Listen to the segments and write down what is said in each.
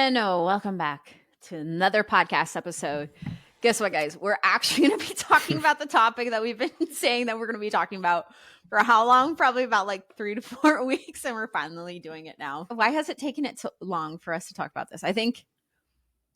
And welcome back to another podcast episode. Guess what, guys? We're actually going to be talking about the topic that we've been saying that we're going to be talking about for how long? Probably about like 3 to 4 weeks, and we're finally doing it now. Why has it taken it so long for us to talk about this? I think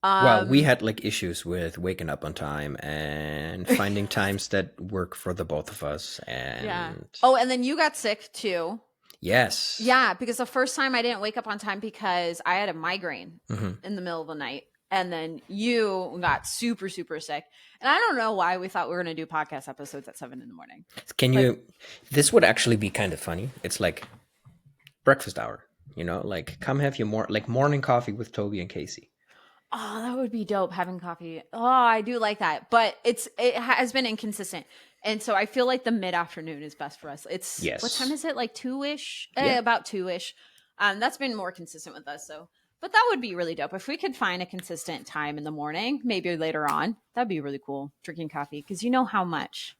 well, we had like issues with waking up on time and finding times that work for the both of us. And yeah. Oh, and then you got sick too. Yes. Yeah, because the first time I didn't wake up on time because I had a migraine in the middle of the night. And then you got super, super sick. And I don't know why we thought we were going to do podcast episodes at 7 a.m. This would actually be kind of funny. It's like breakfast hour, like come have your morning coffee with Toby and Casey. Oh, that would be dope, having coffee. Oh, I do like that. But it has been inconsistent. And so I feel like the mid-afternoon is best for us. Yes. What time is it? Like 2-ish? Yeah. About 2-ish. That's been more consistent with us. But that would be really dope. If we could find a consistent time in the morning, maybe later on, that'd be really cool, drinking coffee. Because you know how much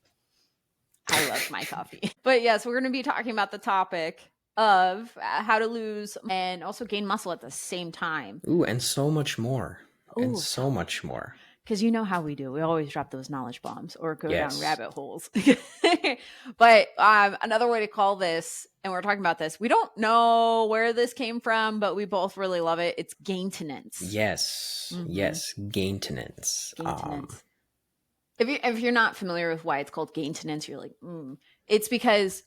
I love my coffee. But yes, we're going to be talking about the topic of how to lose and also gain muscle at the same time. Ooh, and so much more. Ooh, so much more. Because you know how we do. We always drop those knowledge bombs or go down rabbit holes. But another way to call this, and we're talking about this, we don't know where this came from, but we both really love it. It's gaintenance. Yes. Mm-hmm. Yes. Gaintenance. If you're not familiar with why it's called gaintenance, you're like, It's because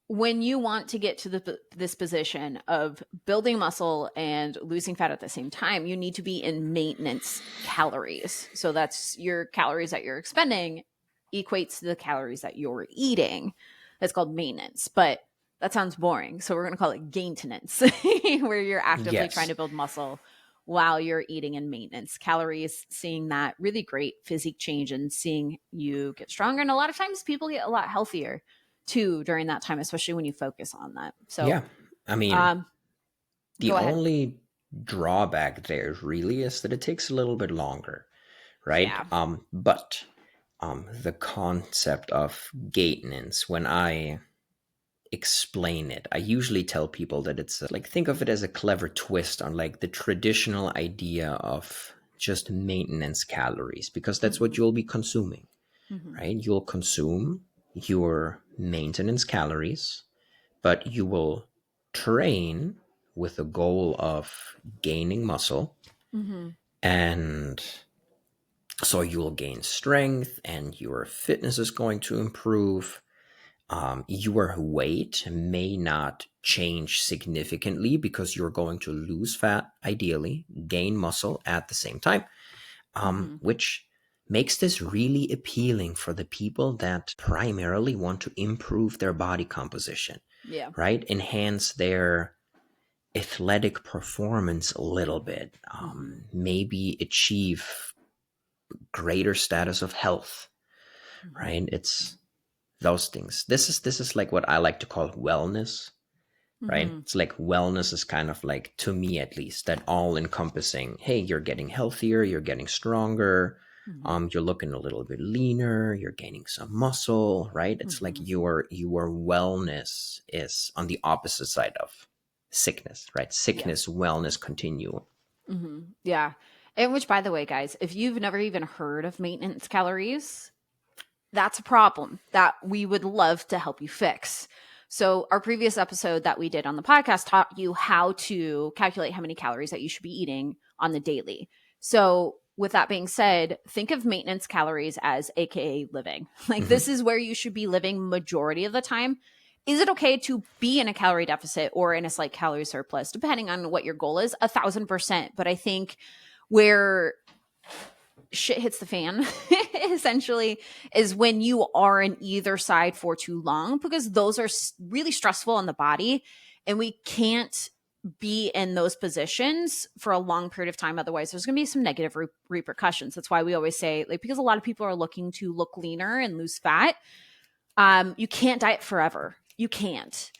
when you want to get to this position of building muscle and losing fat at the same time, you need to be in maintenance calories. So that's your calories that you're expending equates to the calories that you're eating. That's called maintenance, but that sounds boring. So we're going to call it gaintenance, where you're actively trying to build muscle while you're eating in maintenance calories, seeing that really great physique change and seeing you get stronger. And a lot of times people get a lot healthier too during that time, especially when you focus on that. So yeah, I mean, the only drawback there really is that it takes a little bit longer, right? Yeah. But the concept of gaintenance, when I explain it, I usually tell people that it's like, think of it as a clever twist on like the traditional idea of just maintenance calories, because that's what you'll be consuming, right? You'll consume your maintenance calories, but you will train with the goal of gaining muscle. And so you'll gain strength and your fitness is going to improve. Your weight may not change significantly because you're going to lose fat, ideally, gain muscle at the same time, which makes this really appealing for the people that primarily want to improve their body composition, right? Enhance their athletic performance a little bit, maybe achieve greater status of health, right? It's those things. This is like what I like to call wellness, right? It's like wellness is kind of like, to me at least, that all encompassing, hey, you're getting healthier, you're getting stronger, you're looking a little bit leaner, you're gaining some muscle, right? It's like your wellness is on the opposite side of sickness, right? Sickness, wellness continuum. Yeah. And which, by the way, guys, if you've never even heard of maintenance calories, that's a problem that we would love to help you fix. So our previous episode that we did on the podcast taught you how to calculate how many calories that you should be eating on the daily. So with that being said, think of maintenance calories as AKA living. Like this is where you should be living majority of the time. Is it okay to be in a calorie deficit or in a slight calorie surplus, depending on what your goal is? 1,000%. But I think where shit hits the fan essentially is when you are in either side for too long, because those are really stressful on the body and we can't be in those positions for a long period of time. Otherwise there's going to be some negative repercussions. That's why we always say, like, because a lot of people are looking to look leaner and lose fat, you can't diet forever. You can't.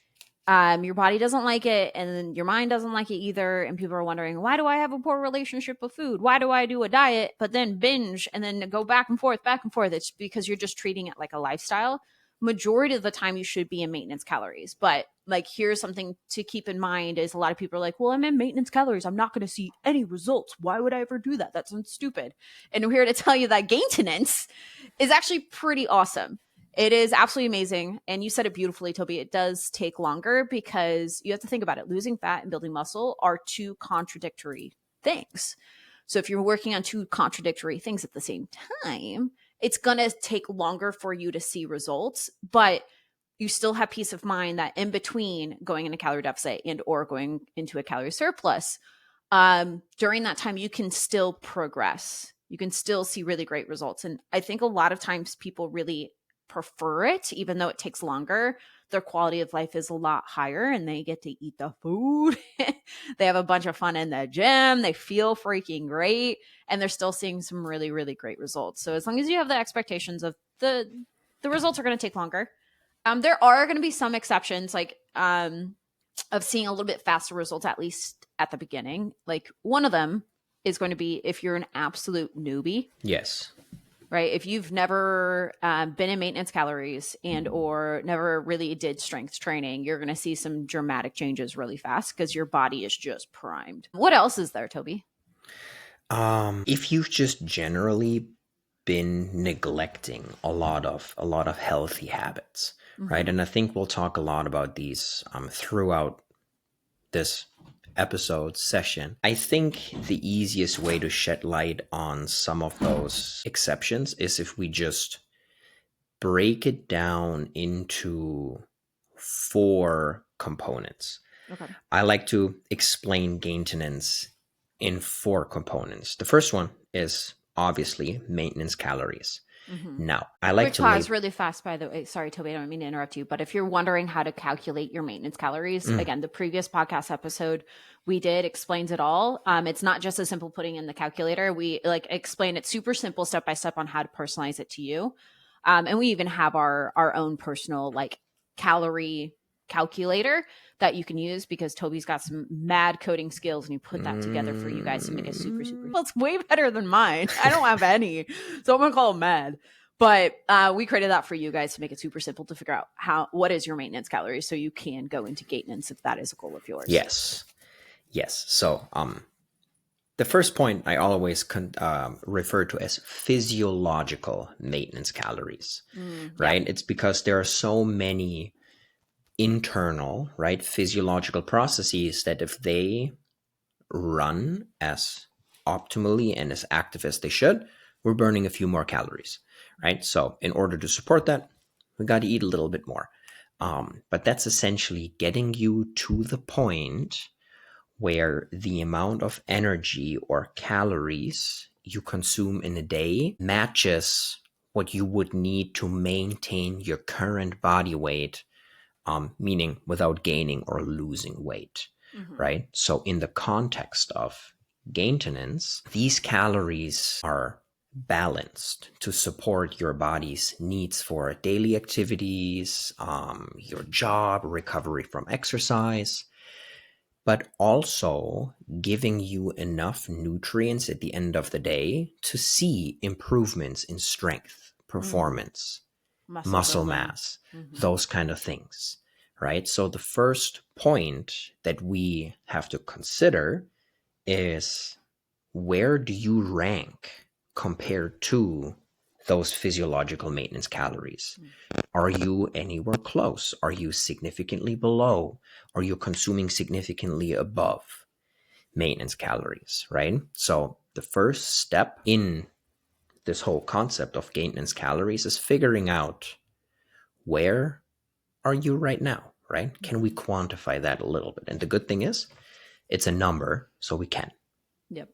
Your body doesn't like it, and then your mind doesn't like it either. And people are wondering, why do I have a poor relationship with food? Why do I do a diet, but then binge and then go back and forth? It's because you're just treating it like a lifestyle majority of the time you should be in maintenance calories. But like, here's something to keep in mind is a lot of people are like, well, I'm in maintenance calories, I'm not going to see any results, why would I ever do that? That sounds stupid. And I'm here to tell you that gaintenance is actually pretty awesome. It is absolutely amazing. And you said it beautifully, Toby. It does take longer because you have to think about it. Losing fat and building muscle are two contradictory things. So if you're working on two contradictory things at the same time, it's going to take longer for you to see results, but you still have peace of mind that in between going into calorie deficit and or going into a calorie surplus, during that time, you can still progress. You can still see really great results. And I think a lot of times people really prefer it, even though it takes longer. Their quality of life is a lot higher and they get to eat the food. They have a bunch of fun in the gym. They feel freaking great. And they're still seeing some really, really great results. So as long as you have the expectations of the results are going to take longer. There are going to be some exceptions, like of seeing a little bit faster results, at least at the beginning. Like one of them is going to be if you're an absolute newbie. Yes. Right. If you've never been in maintenance calories and or never really did strength training, you're going to see some dramatic changes really fast because your body is just primed. What else is there, Toby? If you've just generally been neglecting a lot of healthy habits, right? And I think we'll talk a lot about these throughout this episode session. I think the easiest way to shed light on some of those exceptions is if we just break it down into 4 components. Okay. I like to explain gaintenance in 4 components. The first one is obviously maintenance calories. Now, I like Quick to pause really fast, by the way. Sorry, Toby, I don't mean to interrupt you, but if you're wondering how to calculate your maintenance calories, again, the previous podcast episode we did explains it all. It's not just as simple putting in the calculator. We like explain it super simple step by step on how to personalize it to you. And we even have our own personal like calorie calculator that you can use because Toby's got some mad coding skills and he put that together for you guys to make it super, super. Well, it's way better than mine. I don't have any. So I'm going to call him mad. But we created that for you guys to make it super simple to figure out what is your maintenance calories so you can go into gaintenance if that is a goal of yours. Yes. So the first point I always refer to as physiological maintenance calories, right? Yeah. It's because there are so many internal, right, physiological processes that if they run as optimally and as active as they should, we're burning a few more calories, right? So in order to support that, we got to eat a little bit more. But that's essentially getting you to the point where the amount of energy or calories you consume in a day matches what you would need to maintain your current body weight, meaning without gaining or losing weight, right? So in the context of gaintenance, these calories are balanced to support your body's needs for daily activities, your job, recovery from exercise, but also giving you enough nutrients at the end of the day to see improvements in strength, performance, muscle mass, those kind of things, right? So the first point that we have to consider is, where do you rank compared to those physiological maintenance calories? Are you anywhere close? Are you significantly below? Are you consuming significantly above maintenance calories, right? So the first step in this whole concept of gaintenance calories is figuring out, where are you right now, right? Can we quantify that a little bit? And the good thing is, it's a number, so we can. Yep.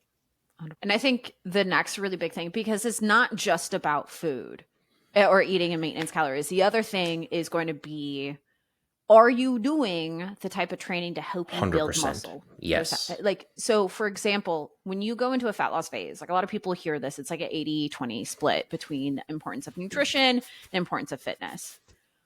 And I think the next really big thing, because it's not just about food or eating and maintenance calories. The other thing is going to be, are you doing the type of training to help you 100%. Build muscle? Yes. Like, so for example, when you go into a fat loss phase, like a lot of people hear this, it's like an 80-20 split between importance of nutrition and importance of fitness.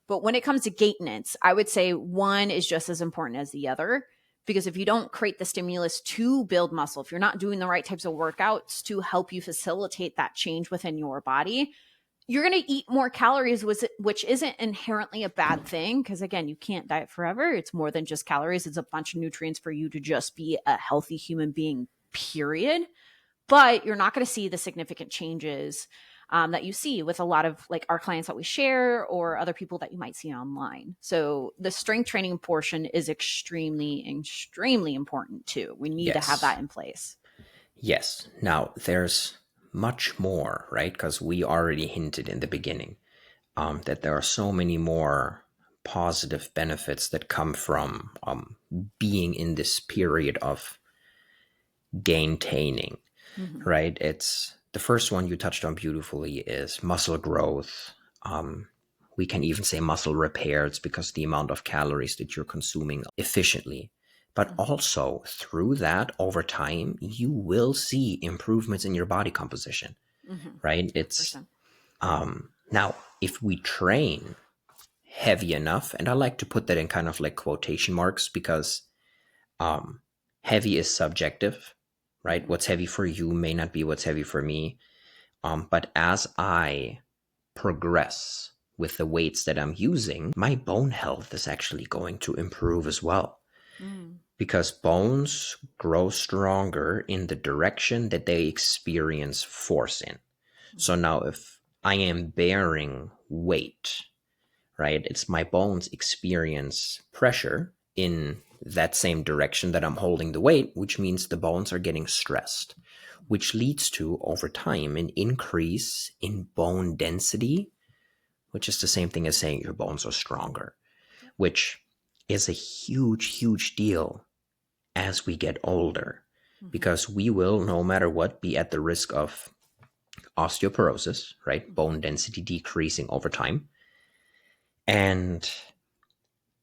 But when it comes to gaintenance, I would say one is just as important as the other, because if you don't create the stimulus to build muscle, if you're not doing the right types of workouts to help you facilitate that change within your body, you're going to eat more calories, which isn't inherently a bad thing. Because again, you can't diet forever. It's more than just calories. It's a bunch of nutrients for you to just be a healthy human being, period. But you're not going to see the significant changes that you see with a lot of like our clients that we share or other people that you might see online. So the strength training portion is extremely, extremely important too. We need to have that in place. Yes. Now, there's much more, right? Because we already hinted in the beginning that there are so many more positive benefits that come from being in this period of gaintaining, right? It's the first one you touched on beautifully is muscle growth. We can even say muscle repairs because the amount of calories that you're consuming efficiently. But also through that, over time, you will see improvements in your body composition, right? It's 100%. now if we train heavy enough, and I like to put that in kind of like quotation marks because heavy is subjective, right? What's heavy for you may not be what's heavy for me. But as I progress with the weights that I'm using, my bone health is actually going to improve as well. Because bones grow stronger in the direction that they experience force in. So now if I am bearing weight, right, it's my bones experience pressure in that same direction that I'm holding the weight, which means the bones are getting stressed, which leads to, over time, an increase in bone density, which is the same thing as saying your bones are stronger, which is a huge, huge deal as we get older, because we will, no matter what, be at the risk of osteoporosis, right? Bone density decreasing over time. And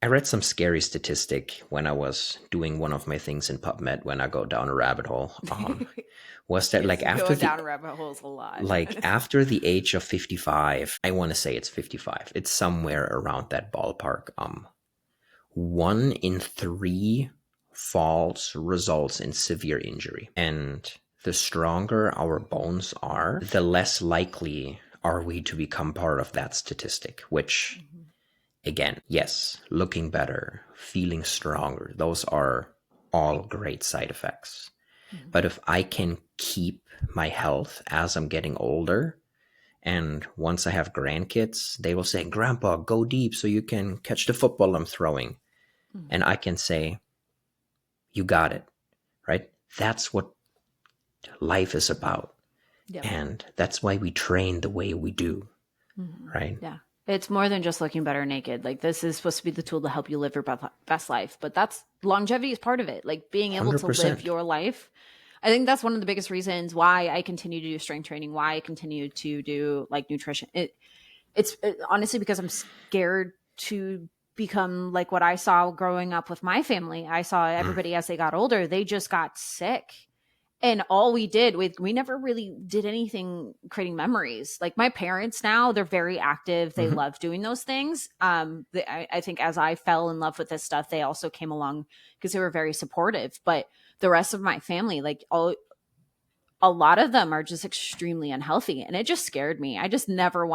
I read some scary statistic when I was doing one of my things in PubMed when I go down a rabbit hole. Was that Yes, like you after go the down rabbit holes a lot. like after the age of 55, I want to say it's 55. It's somewhere around that ballpark. 1 in 3 falls results in severe injury. And the stronger our bones are, the less likely are we to become part of that statistic, which again, yes, looking better, feeling stronger, those are all great side effects. But if I can keep my health as I'm getting older, and once I have grandkids, they will say, Grandpa, go deep so you can catch the football I'm throwing. And I can say, you got it, right? That's what life is about. Yep. And that's why we train the way we do, right? Yeah. It's more than just looking better naked. Like this is supposed to be the tool to help you live your best life, but that's longevity is part of it. Like being able to live 100%. your life. I think that's one of the biggest reasons why I continue to do strength training, why I continue to do like nutrition. It's honestly because I'm scared to become like what I saw growing up with my family. I saw everybody as they got older, they just got sick. And all we did we never really did anything creating memories. Like my parents now, they're very active. They love doing those things. I think as I fell in love with this stuff, they also came along because they were very supportive. But the rest of my family, like a lot of them are just extremely unhealthy, and it just scared me. I just never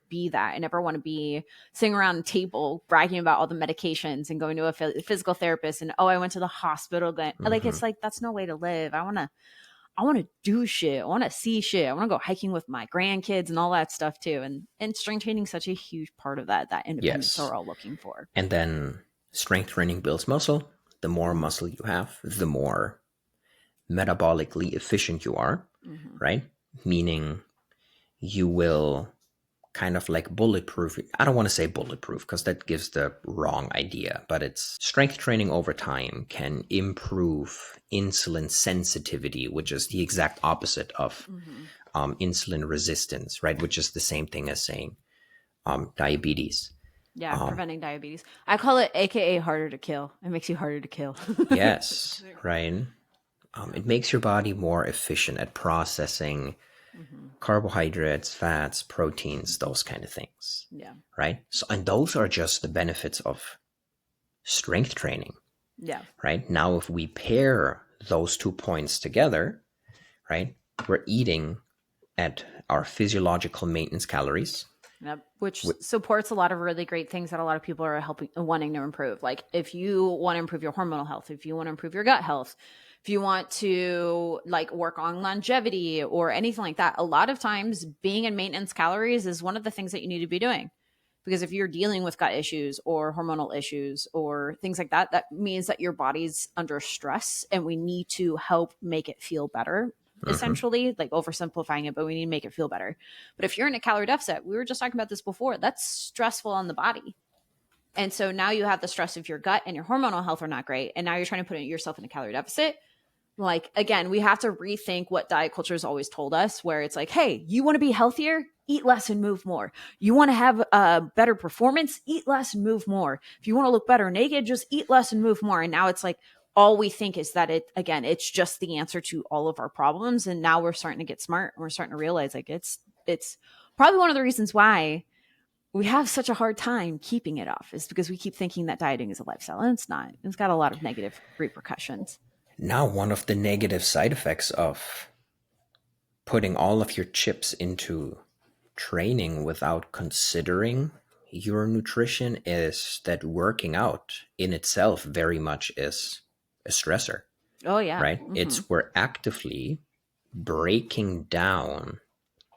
be that. I never want to be sitting around a table bragging about all the medications and going to a physical therapist and I went to the hospital. Like it's like that's no way to live. I want to do shit. I want to see shit. I want to go hiking with my grandkids and all that stuff too. And strength training is such a huge part of that independence Yes. we're all looking for. And then strength training builds muscle. The more muscle you have, the more metabolically efficient you are, right? Meaning you will kind of like bulletproof. I don't want to say bulletproof because that gives the wrong idea, but it's strength training over time can improve insulin sensitivity, which is the exact opposite of insulin resistance, right? Which is the same thing as saying diabetes. Yeah, preventing diabetes. I call it AKA harder to kill. It makes you harder to kill. Yes, right. It makes your body more efficient at processing carbohydrates, fats, proteins, those kind of things. Yeah. Right. So, and those are just the benefits of strength training. Yeah. Right. Now, if we pair those 2 points together, right, we're eating at our physiological maintenance calories. Yep. Which supports a lot of really great things that a lot of people are wanting to improve. Like if you want to improve your hormonal health, if you want to improve your gut health, if you want to like work on longevity or anything like that, a lot of times being in maintenance calories is one of the things that you need to be doing. Because if you're dealing with gut issues or hormonal issues or things like that, that means that your body's under stress and we need to help make it feel better, essentially, like oversimplifying it, but we need to make it feel better. But if you're in a calorie deficit, we were just talking about this before, that's stressful on the body. And so now you have the stress of your gut and your hormonal health are not great. And now you're trying to put yourself in a calorie deficit. Like, again, we have to rethink what diet culture has always told us, where it's like, hey, you want to be healthier? Eat less and move more. You want to have a better performance? Eat less and move more. If you want to look better naked, just eat less and move more. And now it's like, all we think is that it's just the answer to all of our problems. And now we're starting to get smart. And we're starting to realize like it's probably one of the reasons why we have such a hard time keeping it off is because we keep thinking that dieting is a lifestyle, and it's not. It's got a lot of negative repercussions. Now, one of the negative side effects of putting all of your chips into training without considering your nutrition is that working out in itself very much is a stressor. Oh, yeah. Right? It's we're actively breaking down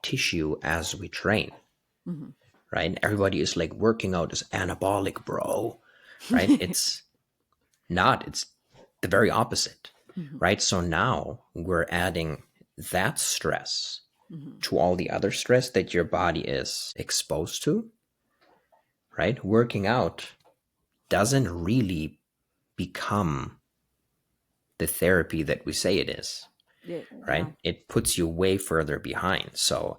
tissue as we train. Right? Everybody is like working out is anabolic, bro. Right? It's not. It's the very opposite. Right? So now we're adding that stress to all the other stress that your body is exposed to. Right? Working out doesn't really become the therapy that we say it is. Yeah. Right? It puts you way further behind. So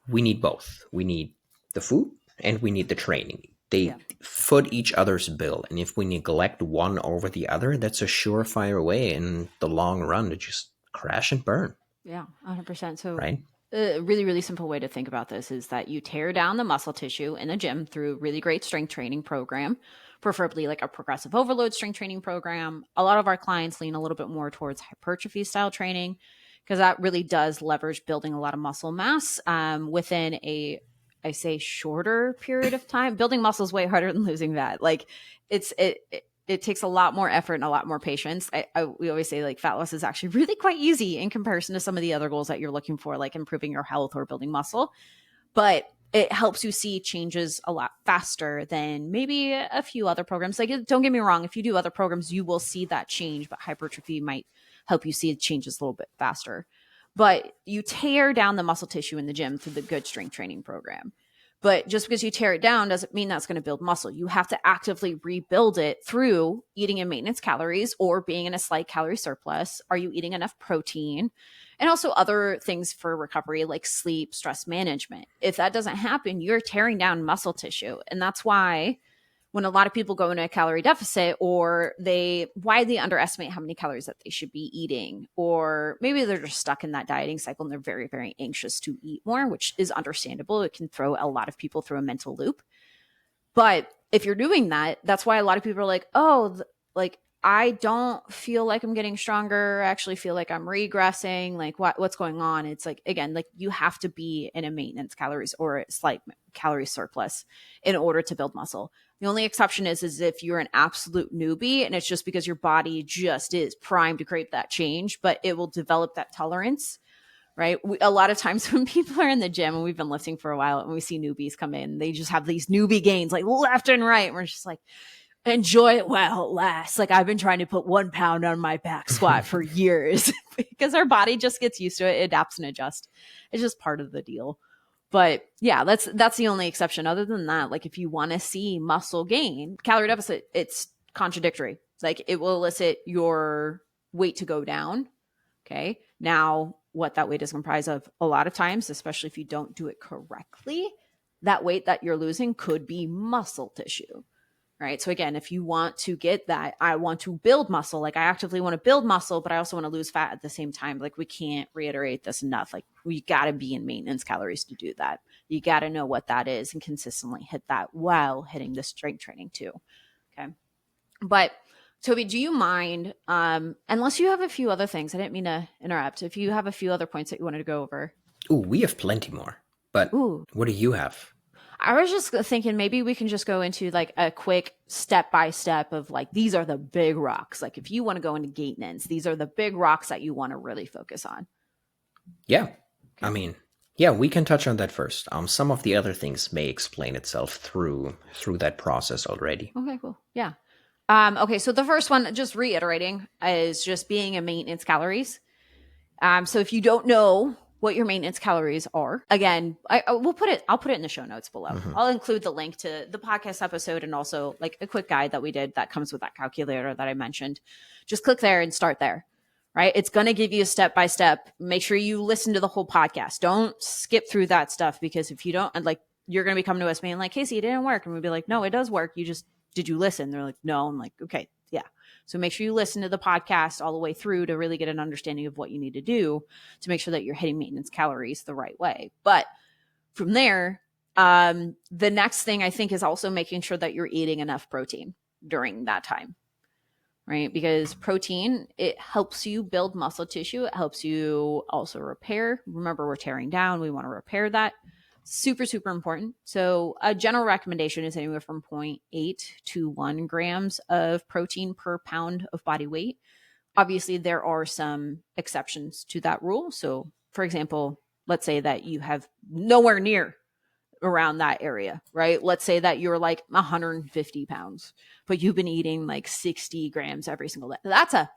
we need both. We need the food and we need the training. They foot each other's bill. And if we neglect one over the other, that's a surefire way in the long run to just crash and burn. Yeah, 100%. So right? A really, really simple way to think about this is that you tear down the muscle tissue in the gym through a really great strength training program, preferably like a progressive overload strength training program. A lot of our clients lean a little bit more towards hypertrophy style training because that really does leverage building a lot of muscle mass within I say shorter period of time. Building muscle is way harder than losing fat. Like it takes a lot more effort and a lot more patience. We always say like fat loss is actually really quite easy in comparison to some of the other goals that you're looking for, like improving your health or building muscle. But it helps you see changes a lot faster than maybe a few other programs. Like, don't get me wrong, if you do other programs, you will see that change, but hypertrophy might help you see changes a little bit faster. But you tear down the muscle tissue in the gym through the good strength training program. But just because you tear it down doesn't mean that's going to build muscle. You have to actively rebuild it through eating in maintenance calories or being in a slight calorie surplus. Are you eating enough protein? And also other things for recovery like sleep, stress management. If that doesn't happen, you're tearing down muscle tissue. And that's why when a lot of people go into a calorie deficit or they widely underestimate how many calories that they should be eating, or maybe they're just stuck in that dieting cycle and they're very, very anxious to eat more, which is understandable. It can throw a lot of people through a mental loop. But if you're doing that, that's why a lot of people are like, oh, like I don't feel like I'm getting stronger. I actually feel like I'm regressing. Like what's going on? It's like, again, like you have to be in a maintenance calories or a slight calorie surplus in order to build muscle. The only exception is if you're an absolute newbie and it's just because your body just is primed to create that change, but it will develop that tolerance, right? A lot of times when people are in the gym and we've been lifting for a while and we see newbies come in, they just have these newbie gains like left and right. And we're just like, enjoy it while it lasts. Like I've been trying to put 1 pound on my back squat for years because our body just gets used to it, adapts and adjusts. It's just part of the deal. But yeah, that's the only exception. Other than that, like if you want to see muscle gain, calorie deficit, it's contradictory. Like it will elicit your weight to go down. Okay. Now, what that weight is comprised of a lot of times, especially if you don't do it correctly, that weight that you're losing could be muscle tissue. Right. So again, if you want to get that, I want to build muscle, like I actively want to build muscle, but I also want to lose fat at the same time. Like we can't reiterate this enough. Like we got to be in maintenance calories to do that. You got to know what that is and consistently hit that while hitting the strength training too. Okay. But Toby, do you mind, unless you have a few other things, I didn't mean to interrupt, if you have a few other points that you wanted to go over? Ooh, we have plenty more. But Ooh. what do you have? I was just thinking maybe we can just go into like a quick step by step of like, these are the big rocks. Like if you want to go into gaintenance, these are the big rocks that you want to really focus on. Yeah. Okay. I mean, yeah, we can touch on that first. Some of the other things may explain itself through that process already. Okay, cool. Yeah. Okay, so the first one, just reiterating, is just being a maintenance calories. So if you don't know what your maintenance calories are, again, I'll put it in the show notes below. Mm-hmm. I'll include the link to the podcast episode and also like a quick guide that we did that comes with that calculator that I mentioned. Just click there and start there. Right? It's going to give you a step by step. Make sure you listen to the whole podcast. Don't skip through that stuff, because if you don't, like, you're going to be coming to us being like, Casey, it didn't work. And we'd be like, no, it does work. Did you listen? They're like, no. I'm like, okay, yeah. So make sure you listen to the podcast all the way through to really get an understanding of what you need to do to make sure that you're hitting maintenance calories the right way. But from there, the next thing I think is also making sure that you're eating enough protein during that time, right? Because protein, it helps you build muscle tissue. It helps you also repair. Remember, we're tearing down. We want to repair that. Super, super important. So a general recommendation is anywhere from 0.8 to 1 grams of protein per pound of body weight. Obviously, there are some exceptions to that rule. So, for example, let's say that you have nowhere near around that area, right? Let's say that you're like 150 pounds, but you've been eating like 60 grams every single day. That's a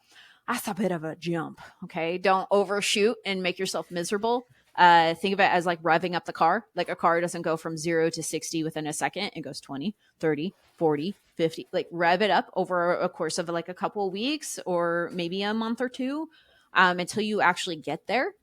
bit of a jump. Okay. Don't overshoot and make yourself miserable. Think of it as like revving up the car. Like a car doesn't go from 0 to 60 within a second. It goes 20, 30, 40, 50. Like rev it up over a course of like a couple of weeks or maybe a month or two, until you actually get there.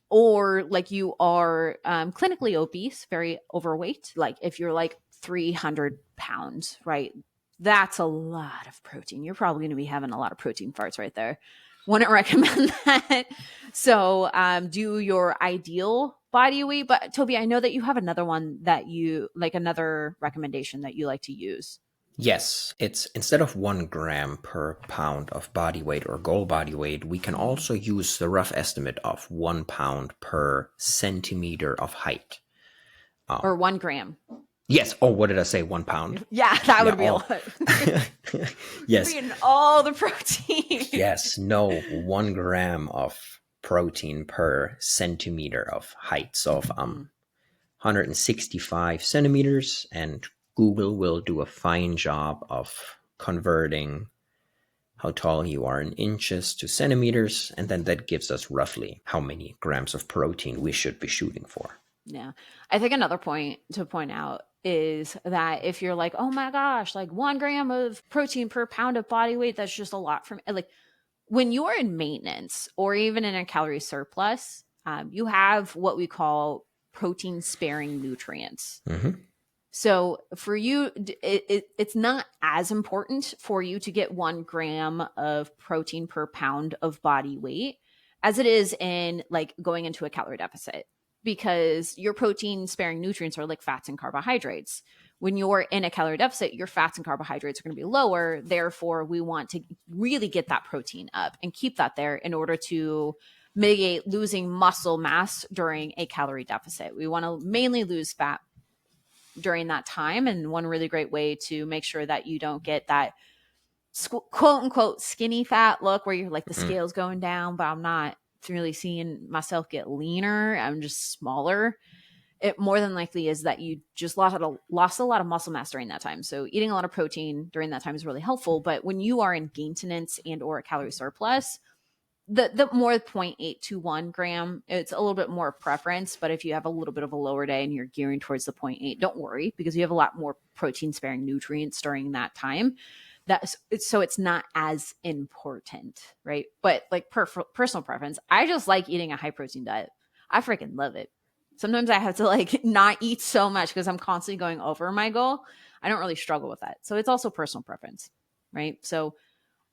Or like you are clinically obese, very overweight. Like if you're like 300 pounds, right? That's a lot of protein. You're probably going to be having a lot of protein farts right there. Wouldn't recommend that. So do your ideal body weight. But Toby, I know that you have another one that you like, another recommendation that you like to use. Yes, it's instead of 1 gram per pound of body weight or goal body weight, we can also use the rough estimate of 1 pound per centimeter of height. Or 1 gram. Yes. Oh, what did I say? 1 pound? Yeah, that Yeah. would be a lot. Yes. You're eating all the protein. Yes. No, 1 gram of protein per centimeter of height. So of 165 centimeters, and Google will do a fine job of converting how tall you are in inches to centimeters, and then that gives us roughly how many grams of protein we should be shooting for. Yeah. I think another point to point out is that if you're like, oh my gosh, like 1 gram of protein per pound of body weight, that's just a lot for me. Like when you are in maintenance or even in a calorie surplus, you have what we call protein sparing nutrients. Mm-hmm. So for you, it's not as important for you to get 1 gram of protein per pound of body weight as it is in like going into a calorie deficit, because your protein sparing nutrients are like fats and carbohydrates. When you're in a calorie deficit, your fats and carbohydrates are going to be lower. Therefore, we want to really get that protein up and keep that there in order to mitigate losing muscle mass during a calorie deficit. We want to mainly lose fat during that time. And one really great way to make sure that you don't get that quote unquote skinny fat look where you're like the scale's going down, but I'm not really seeing myself get leaner. I'm just smaller. It more than likely is that you just lost a lot of muscle mass during that time. So eating a lot of protein during that time is really helpful. But when you are in gaintenance and or a calorie surplus, the more 0.8 to 1 gram, it's a little bit more preference. But if you have a little bit of a lower day and you're gearing towards the 0.8, don't worry, because you have a lot more protein sparing nutrients during that time. So it's not as important, right? But like personal preference, I just like eating a high protein diet. I freaking love it. Sometimes I have to like not eat so much because I'm constantly going over my goal. I don't really struggle with that. So it's also personal preference, right? So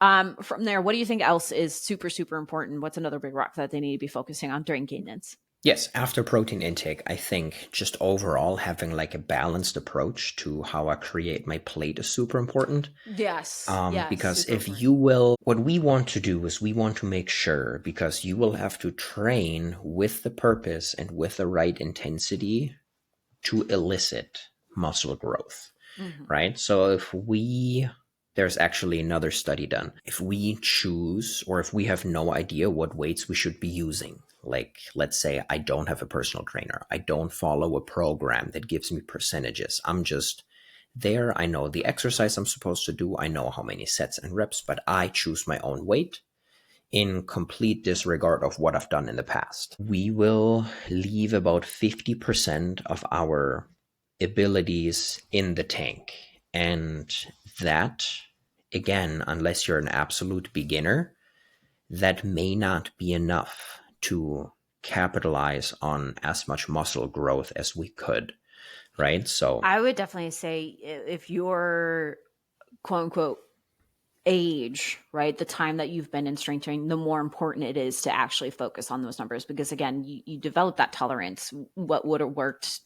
from there, what do you think else is super, super important? What's another big rock that they need to be focusing on during gaintenance? Yes, after protein intake, I think just overall having like a balanced approach to how I create my plate is super important. Yes. Yes. Because Super if important. you will, what we want to do is we want to make sure, because you will have to train with the purpose and with the right intensity to elicit muscle growth, Mm-hmm. right? So there's actually another study done. If we choose, or if we have no idea what weights we should be using, like let's say I don't have a personal trainer, I don't follow a program that gives me percentages, I'm just there, I know the exercise I'm supposed to do, I know how many sets and reps, but I choose my own weight in complete disregard of what I've done in the past. We will leave about 50% of our abilities in the tank. And that, again, unless you're an absolute beginner, that may not be enough to capitalize on as much muscle growth as we could, right? So, I would definitely say if your quote unquote age, right, the time that you've been in strength training, the more important it is to actually focus on those numbers, because again, you develop that tolerance. What would have worked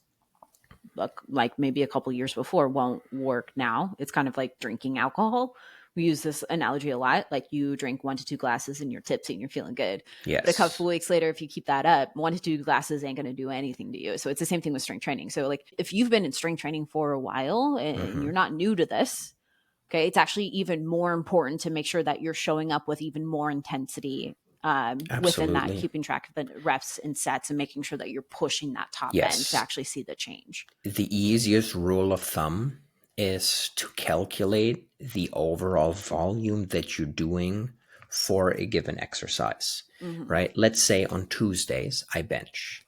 like maybe a couple years before won't work now. It's kind of like drinking alcohol. We use this analogy a lot. Like you drink 1 to 2 glasses and you're tipsy and you're feeling good. But a couple yes. of weeks later, if you keep that up, 1 to 2 glasses ain't going to do anything to you. So it's the same thing with strength training. So like if you've been in strength training for a while and Mm-hmm. you're not new to this, okay, it's actually even more important to make sure that you're showing up with even more intensity within that, Absolutely. keeping track of the reps and sets and making sure that you're pushing that top end to Yes. actually see the change. The easiest rule of thumb is to calculate the overall volume that you're doing for a given exercise, Mm-hmm. right? Let's say on Tuesdays, I bench.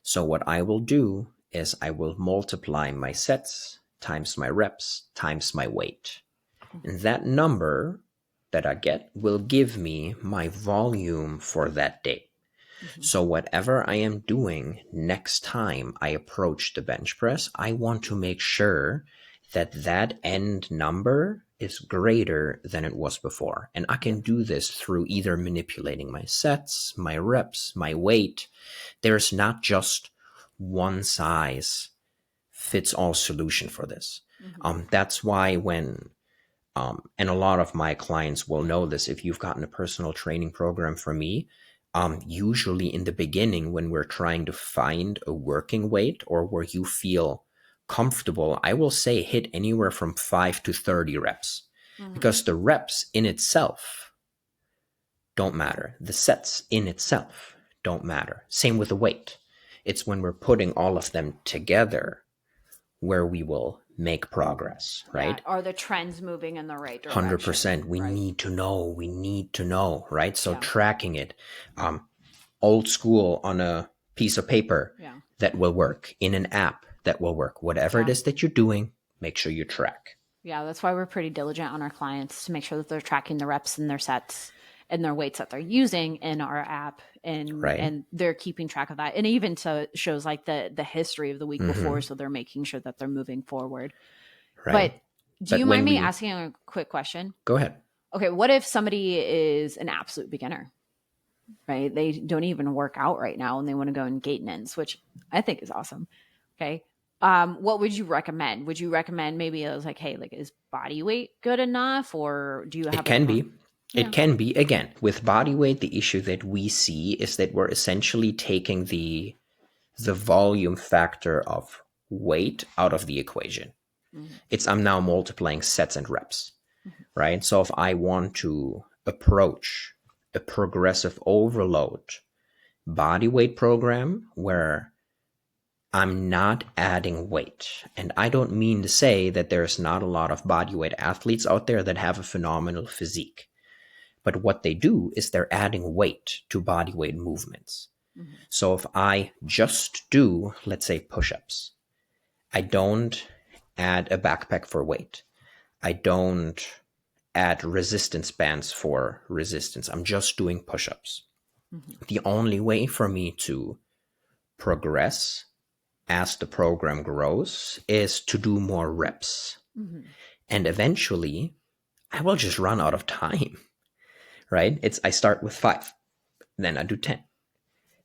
So what I will do is I will multiply my sets times my reps times my weight. And that number that I get will give me my volume for that day. Mm-hmm. So whatever I am doing next time I approach the bench press, I want to make sure that that end number is greater than it was before. And I can Yep. do this through either manipulating my sets, my reps, my weight. There's not just one size fits all solution for this. Mm-hmm. That's why and a lot of my clients will know this if you've gotten a personal training program from me. Usually in the beginning, when we're trying to find a working weight or where you feel comfortable, I will say hit anywhere from 5 to 30 reps, Mm-hmm. because the reps in itself don't matter. The sets in itself don't matter. Same with the weight. It's when we're putting all of them together where we will make progress, Yeah. right? Are the trends moving in the right direction? 100%. We Right. need to know. We need to know, right? So Yeah. tracking it, old school on a piece of paper Yeah. that will work, in an app that will work. Whatever it Yeah. is that you're doing, make sure you track. Yeah. That's why we're pretty diligent on our clients to make sure that they're tracking the reps and their sets and their weights that they're using in our app, Right? and they're keeping track of that. And even so shows like the history of the week before. Mm-hmm. So they're making sure that they're moving forward. Right. But do But you mind when me we asking a quick question? go ahead, Okay. What if somebody is an absolute beginner? Right? They don't even work out right now and they want to go in gaintenance, which I think is awesome. Okay. What would you recommend? Would you recommend maybe it was like, hey, like is body weight good enough, or do you it have a can different? be. It Yeah. can be. Again, with body weight, the issue that we see is that we're essentially taking the volume factor of weight out of the equation. Mm-hmm. It's I'm now multiplying sets and reps, right? So if I want to approach a progressive overload body weight program where I'm not adding weight, and I don't mean to say that there's not a lot of body weight athletes out there that have a phenomenal physique, but what they do is they're adding weight to body weight movements. Mm-hmm. So if I just do, let's say, push-ups, I don't add a backpack for weight. I don't add resistance bands for resistance. I'm just doing push ups. Mm-hmm. The only way for me to progress as the program grows is to do more reps. Mm-hmm. And eventually, I will just run out of time, right? I start with 5, then I do 10,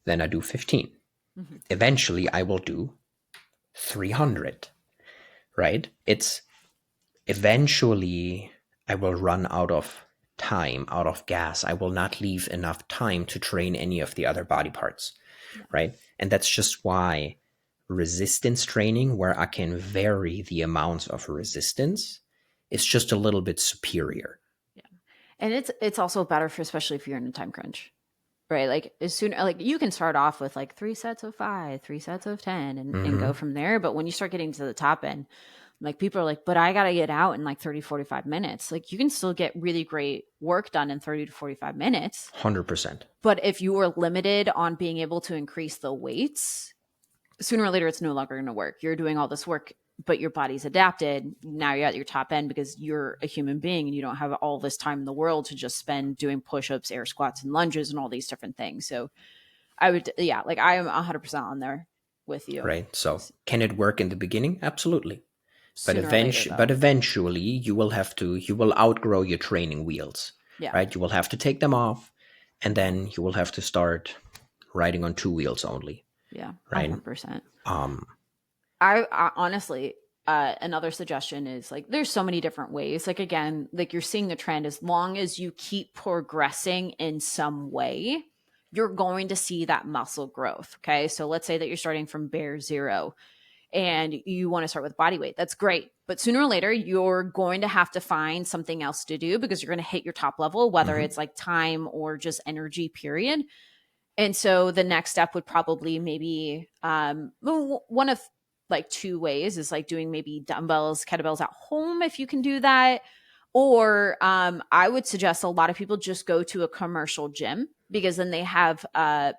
then I do 15. Mm-hmm. Eventually, I will do 300, right? It's eventually I will run out of time, out of gas. I will not leave enough time to train any of the other body parts, Yeah. right? And that's just why resistance training, where I can vary the amounts of resistance, is just a little bit superior. Yeah. And it's also better for, especially if you're in a time crunch. Right. Like as soon like you can start off with like 3 sets of 5, 3 sets of 10 and go Mm-hmm. from there. But when you start getting to the top end, like people are like, but I got to get out in like 30, 45 minutes. Like you can still get really great work done in 30 to 45 minutes. 100%. But if you are limited on being able to increase the weights, sooner or later it's no longer going to work. You're doing all this work, but your body's adapted. Now you're at your top end because you're a human being and you don't have all this time in the world to just spend doing push-ups, air squats, and lunges and all these different things. So I would, yeah, like I am 100% on there with you. Right? So can it work in the beginning? Absolutely. But Sooner or later, though. eventually you will outgrow your training wheels, Yeah. right? You will have to take them off, and then you will have to start riding on two wheels only, Yeah. right? 100%. Um, I honestly, another suggestion is like there's so many different ways. Like again, like you're seeing the trend, as long as you keep progressing in some way, you're going to see that muscle growth. Okay. So let's say that you're starting from bare zero and you want to start with body weight. That's great. But sooner or later, you're going to have to find something else to do because you're going to hit your top level, whether mhm. it's like time or just energy, period. And so the next step would probably maybe one of like two ways is like doing maybe dumbbells, kettlebells at home if you can do that. Or I would suggest a lot of people just go to a commercial gym because then they have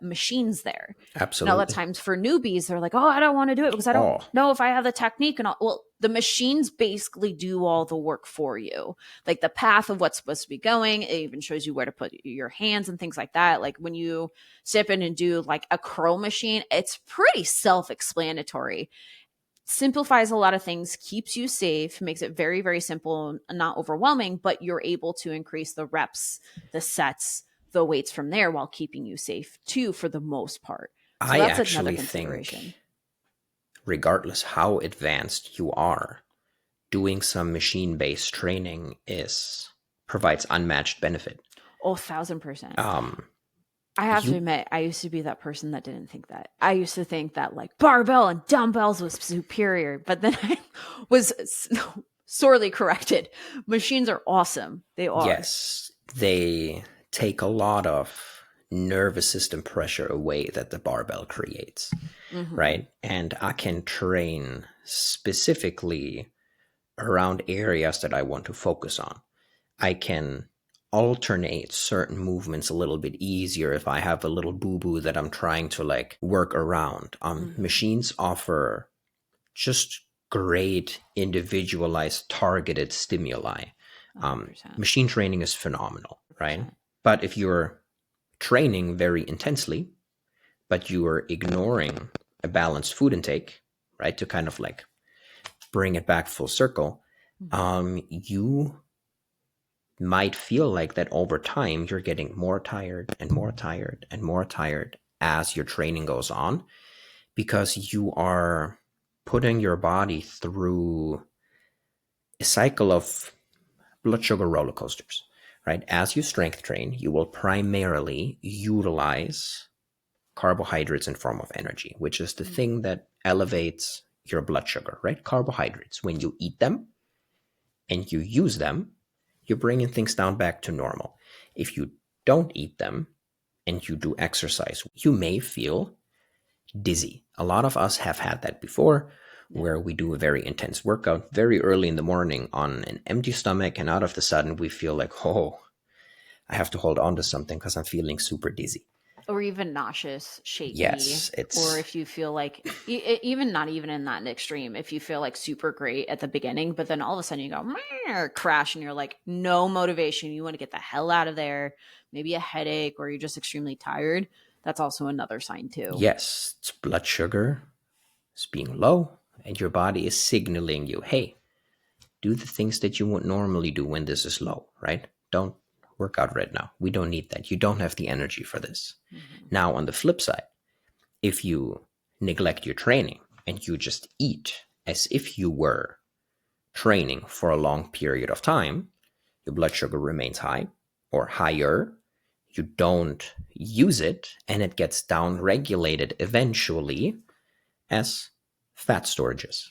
machines there. And a lot of Absolutely. times for newbies, they're like, oh, I don't want to do it because I don't Oh, know if I have the technique and all. Well, the machines basically do all the work for you, like the path of what's supposed to be going. It even shows you where to put your hands and things like that. Like when you step in and do like a curl machine, it's pretty self-explanatory. Simplifies a lot of things, keeps you safe, makes it very, very simple and not overwhelming, but you're able to increase the reps, the sets, the weights from there while keeping you safe too, for the most part. So I that's another actually consideration. think, regardless how advanced you are, doing some machine-based training is provides unmatched benefit. Oh, 1,000%. Um, I have to you admit, I used to be that person that didn't think that. I used to think that like barbell and dumbbells was superior, but then I was sorely corrected. Machines are awesome. They are. Yes, they take a lot of nervous system pressure away that the barbell creates, Mm-hmm. right? And I can train specifically around areas that I want to focus on. I can alternate certain movements a little bit easier if I have a little boo boo that I'm trying to like work around. Mm-hmm. Machines offer just great individualized targeted stimuli. 100%. Machine training is phenomenal, right? 100%. But if you're training very intensely, but you are ignoring a balanced food intake, right, to kind of like bring it back full circle, Mm-hmm. you might feel like that over time you're getting more tired and more tired and more tired as your training goes on, because you are putting your body through a cycle of blood sugar roller coasters, right? As you strength train, you will primarily utilize carbohydrates in form of energy, which is the thing that elevates your blood sugar, right? Carbohydrates. When you eat them and you use them, you're bringing things down back to normal. If you don't eat them and you do exercise, you may feel dizzy. A lot of us have had that before, Yeah. where we do a very intense workout very early in the morning on an empty stomach, and out of the sudden we feel like, oh, I have to hold on to something because I'm feeling super dizzy. Or even nauseous, shaky, Yes, or it's if you feel like even not even in that extreme, if you feel like super great at the beginning, but then all of a sudden you go "Meh," crash and you're like no motivation, you want to get the hell out of there, maybe a headache or you're just extremely tired, that's also another sign too. yes, it's blood sugar is being low, and your body is signaling you, hey, do the things that you would normally do when this is low, right? Don't work out right now. We don't need that. You don't have the energy for this. Mm-hmm. Now, on the flip side, if you neglect your training and you just eat as if you were training for a long period of time, your blood sugar remains high or higher. You don't use it, and it gets down regulated eventually as fat storages,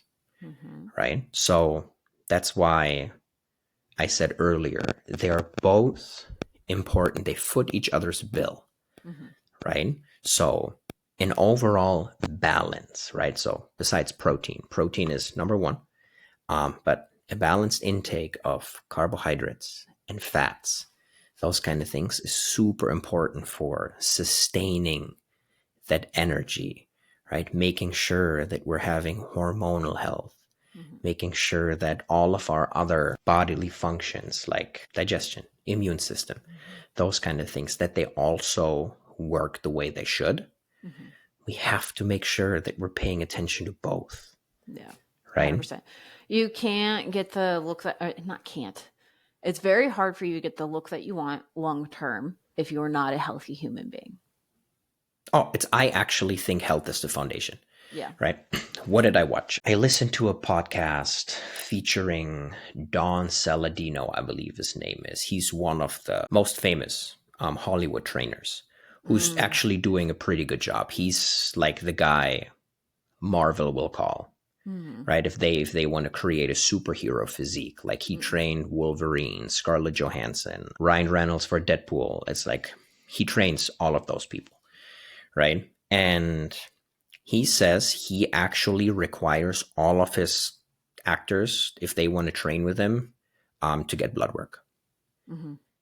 right? So that's why I said earlier, they're both important. They foot each other's bill, right? So an overall balance, right? So besides protein is number one, but a balanced intake of carbohydrates and fats, those kind of things is super important for sustaining that energy, right? Making sure that we're having hormonal health, making sure that all of our other bodily functions like digestion, immune system, those kind of things, that they also work the way they should. We have to make sure that we're paying attention to both. Yeah. Right? 100%. You can't get the look that, not can't. It's very hard for you to get the look that you want long term if you're not a healthy human being. I actually think health is the foundation. Yeah. Right. What did I watch? I listened to a podcast featuring Don Saladino, I believe his name is. He's one of the most famous Hollywood trainers who's actually doing a pretty good job. He's like the guy Marvel will call, right? If they want to create a superhero physique, like he trained Wolverine, Scarlett Johansson, Ryan Reynolds for Deadpool. It's like he trains all of those people, right? And he says he actually requires all of his actors, if they want to train with him, to get blood work.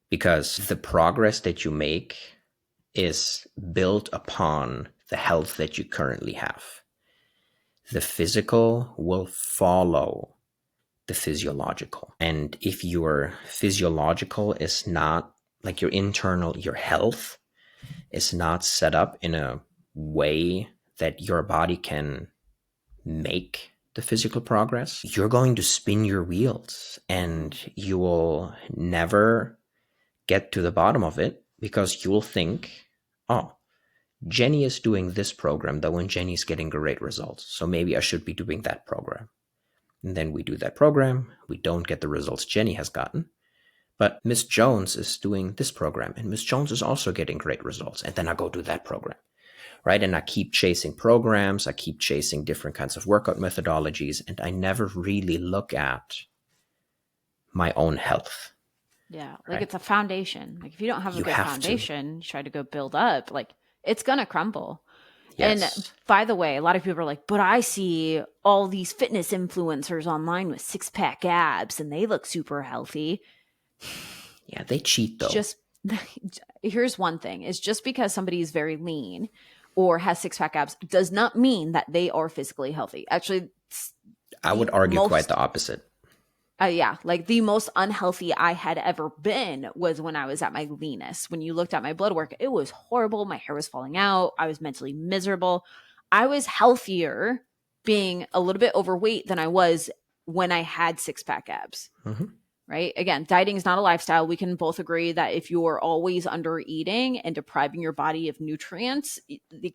Because the progress that you make is built upon the health that you currently have. The physical will follow the physiological. And if your physiological is not, like your internal, your health is not set up in a way that your body can make the physical progress, you're going to spin your wheels and you will never get to the bottom of it, because you'll think, oh, Jenny is doing this program, though, and Jenny's getting great results, so maybe I should be doing that program. And then we do that program, we don't get the results Jenny has gotten, but Miss Jones is doing this program, and Miss Jones is also getting great results, and then I go do that program. Right? And I keep chasing programs, I keep chasing different kinds of workout methodologies, and I never really look at my own health. Yeah, like it's a foundation. Like if you don't have a good foundation, you try to go build up, like it's going to crumble. Yes. And by the way, a lot of people are like, but I see all these fitness influencers online with six-pack abs and they look super healthy. Yeah, they cheat though. Just here's one thing, is just because somebody is very lean or has six-pack abs does not mean that they are physically healthy. Actually, I would argue quite the opposite. Yeah, like the most unhealthy I had ever been was when I was at my leanest. When you looked at my blood work, it was horrible. My hair was falling out. I was mentally miserable. I was healthier being a little bit overweight than I was when I had six-pack abs. Right? Again, dieting is not a lifestyle. We can both agree that if you're always under eating and depriving your body of nutrients,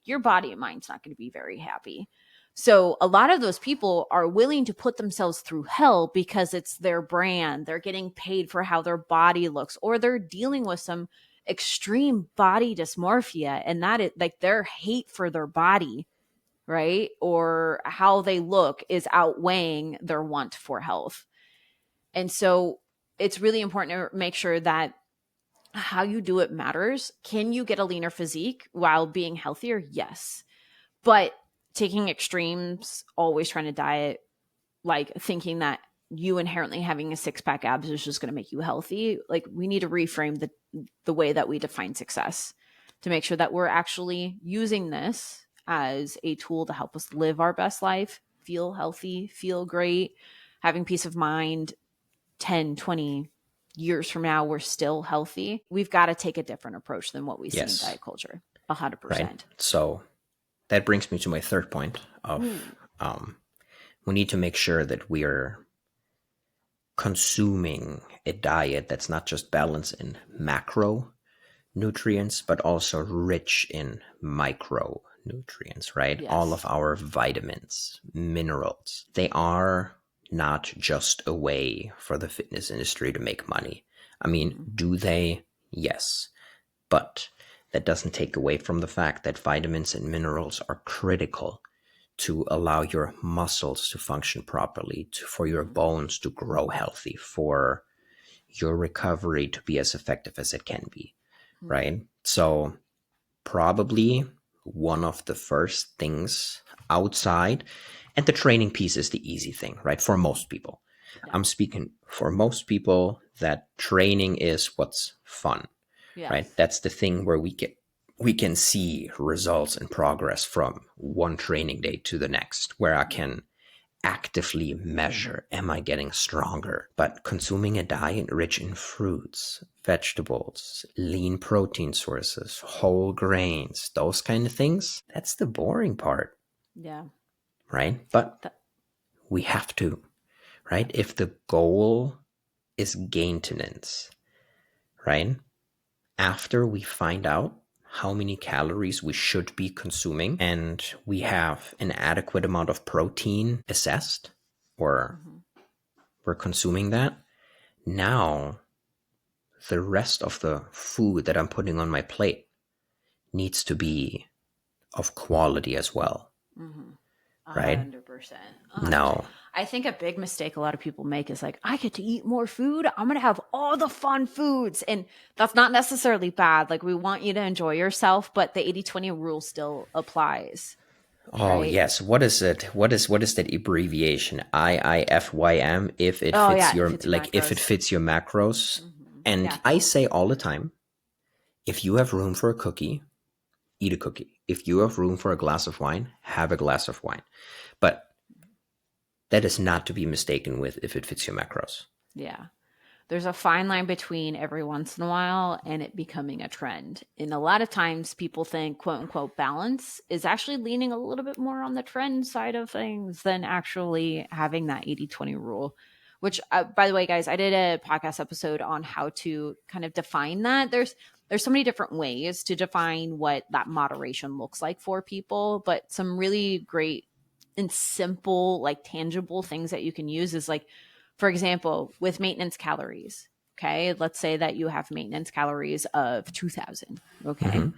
your body and mind's not going to be very happy. So a lot of those people are willing to put themselves through hell because it's their brand. They're getting paid for how their body looks, or they're dealing with some extreme body dysmorphia, and that is like their hate for their body, right? Or how they look is outweighing their want for health. And so it's really important to make sure that how you do it matters. Can you get a leaner physique while being healthier? Yes. But taking extremes, always trying to diet, like thinking that you inherently having a six-pack abs is just going to make you healthy. Like we need to reframe the way that we define success to make sure that we're actually using this as a tool to help us live our best life, feel healthy, feel great, having peace of mind. 10, 20 years from now, we're still healthy. We've got to take a different approach than what we see in diet culture. 100%. Right. So that brings me to my third point of we need to make sure that we are consuming a diet that's not just balanced in macro nutrients, but also rich in micro nutrients, right? All of Yes. our vitamins, minerals, they are not just a way for the fitness industry to make money. I mean, Mm-hmm. do they? Yes. But that doesn't take away from the fact that vitamins and minerals are critical to allow your muscles to function properly, for your Mm-hmm. bones to grow healthy, for your recovery to be as effective as it can be, Mm-hmm. right? So, probably one of the first things outside, and the training piece is the easy thing, right? For Mm-hmm. most people. Yeah. I'm speaking for most people that training is what's fun, right? Yes. That's the thing where we can see results and progress from one training day to the next, where I Mm-hmm. can actively measure, am I getting stronger? But consuming a diet rich in fruits, vegetables, lean protein sources, whole grains, those kind of things, that's the boring part, Yeah. right? But That, we have to, right? If the goal is gaintenance, right? After we find out how many calories we should be consuming and we have an adequate amount of protein assessed, or mm-hmm. we're consuming that, now the rest of the food that I'm putting on my plate needs to be of quality as well, Mm-hmm. right? 100%. No. I think a big mistake a lot of people make is like, I get to eat more food. I'm going to have all the fun foods. And that's not necessarily bad. Like, we want you to enjoy yourself, but the 80/20 rule still applies, Oh right? yes. What is it? What is that abbreviation? IIFYM, if it Oh, fits yeah. If your, it's your like, if it macros. fits your macros. Yeah. And I say all the time, if you have room for a cookie, eat a cookie. If you have room for a glass of wine, have a glass of wine. But that is not to be mistaken with if it fits your macros. Yeah. There's a fine line between every once in a while and it becoming a trend. And a lot of times people think quote unquote balance is actually leaning a little bit more on the trend side of things than actually having that 80/20 rule, which by the way, guys, I did a podcast episode on how to kind of define that. There's so many different ways to define what that moderation looks like for people, but some really great and simple, like tangible things that you can use is like, for example, with maintenance calories, okay, let's say that you have maintenance calories of 2000, okay, Mm-hmm.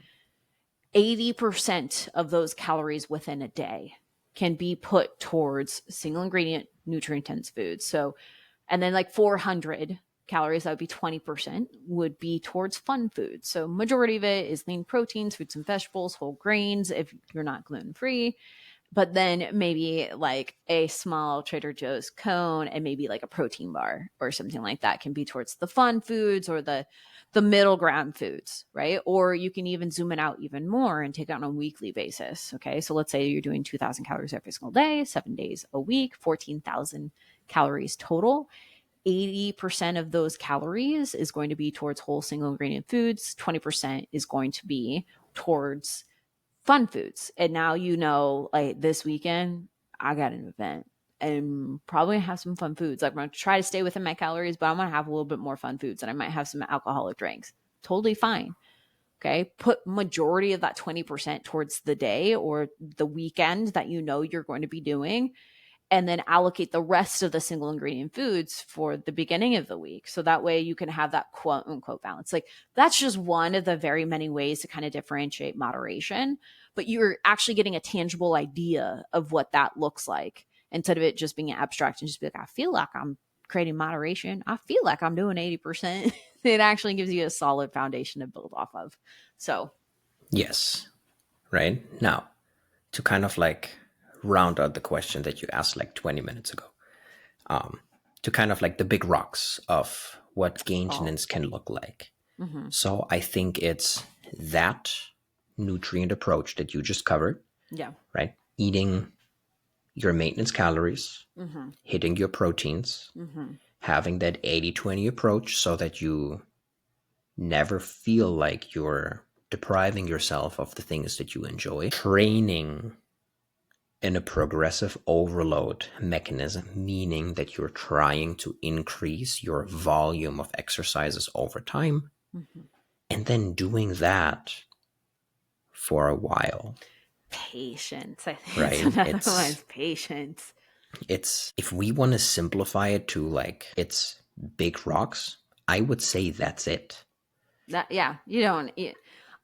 80% of those calories within a day can be put towards single ingredient nutrient dense foods. So, and then like 400 calories, that would be 20%, would be towards fun foods. So majority of it is lean proteins, fruits and vegetables, whole grains if you're not gluten free, but then maybe like a small Trader Joe's cone and maybe like a protein bar or something like that can be towards the fun foods or the middle ground foods, right? Or you can even zoom it out even more and take it on a weekly basis. Okay. So let's say you're doing 2000 calories every single day, 7 days a week, 14,000 calories total. 80% of those calories is going to be towards whole single ingredient foods. 20% is going to be towards fun foods. And now you know, like this weekend, I got an event and probably have some fun foods. Like I'm gonna try to stay within my calories, but I'm gonna have a little bit more fun foods and I might have some alcoholic drinks. Totally fine. Okay. Put majority of that 20% towards the day or the weekend that you know you're going to be doing, and then allocate the rest of the single ingredient foods for the beginning of the week. So that way you can have that quote unquote balance. Like that's just one of the very many ways to kind of differentiate moderation, but you're actually getting a tangible idea of what that looks like instead of it just being abstract and just be like, I feel like I'm creating moderation. I feel like I'm doing 80%. It actually gives you a solid foundation to build off of. So, Yes. Right? Now, to kind of like round out the question that you asked like 20 minutes ago, to kind of like the big rocks of what oh, maintenance can look like. mm-hmm. So I think it's that nutrient approach that you just covered, Yeah. right? Eating your maintenance calories, Mm-hmm. hitting your proteins, Mm-hmm. having that 80/20 approach so that you never feel like you're depriving yourself of the things that you enjoy. Training in a progressive overload mechanism, meaning that you're trying to increase your volume of exercises over time, Mm-hmm. and then doing that for a while. Patience. I think it's right? another one. Patience. It's if we want to simplify it to like it's big rocks, I would say that's it. Yeah, you don't.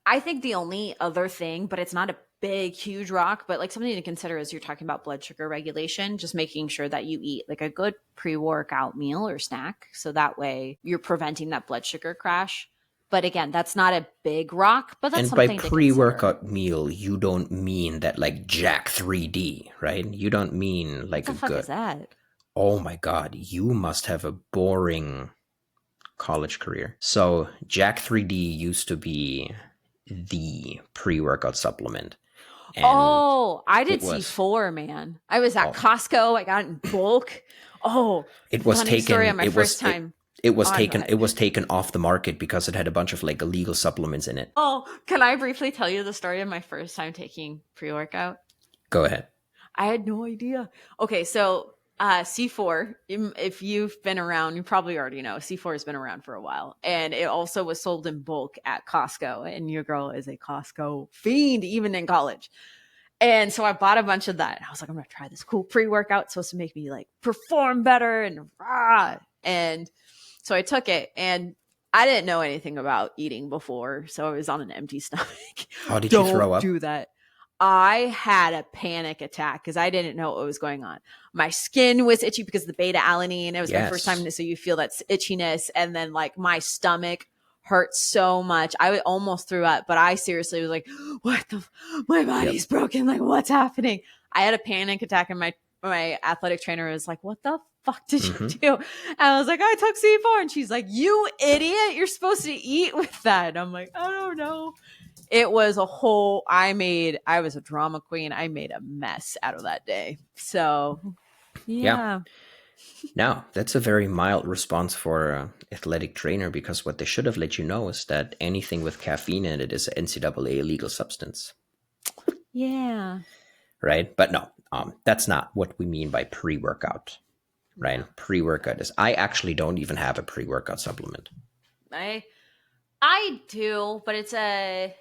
I think the only other thing, but it's not a big, huge rock, but like something to consider as you're talking about blood sugar regulation, just making sure that you eat like a good pre workout meal or snack. So that way you're preventing that blood sugar crash. But again, that's not a big rock, but that's And by something to consider. pre-workout meal, you don't mean that like Jack 3D, right? You don't mean What like the a fuck good. is that? Oh my God, you must have a boring college career. So Jack 3D used to be the pre-workout supplement, and Oh, I did it was C4, man. I was at oh, Costco. I got it in bulk. Oh, it was funny story on taken my first time it was on taken that. it was taken off the market because it had a bunch of like illegal supplements in it. Oh, can I briefly tell you the story of my first time taking pre workout? Go ahead. I had no idea. Okay, so C4, if you've been around, you probably already know C4 has been around for a while. And it also was sold in bulk at Costco. And your girl is a Costco fiend, even in college. And so I bought a bunch of that. And I was like, I'm going to try this cool pre workout. Supposed to make me like perform better and rah. And so I took it and I didn't know anything about eating before. So I was on an empty stomach. Oh, did you throw Don't do up? that. I had a panic attack because I didn't know what was going on. My skin was itchy because of the beta alanine. It was my first time. Yes. So you feel that itchiness. And then like my stomach hurt so much. I almost threw up, but I seriously was like, what the, my Yep. body's broken. Like what's happening? I had a panic attack and my athletic trainer was like, what the fuck did you Mm-hmm. do? And I was like, I took C4. And she's like, you idiot. You're supposed to eat with that. And I'm like, I don't know. It was a whole, I was a drama queen. I made a mess out of that day. So, Yeah. yeah. Now, that's a very mild response for an athletic trainer because what they should have let you know is that anything with caffeine in it is an NCAA illegal substance, Yeah. right? But no, that's not what we mean by pre-workout, right? No. Pre-workout is I actually don't even have a pre-workout supplement. I I do, but it's a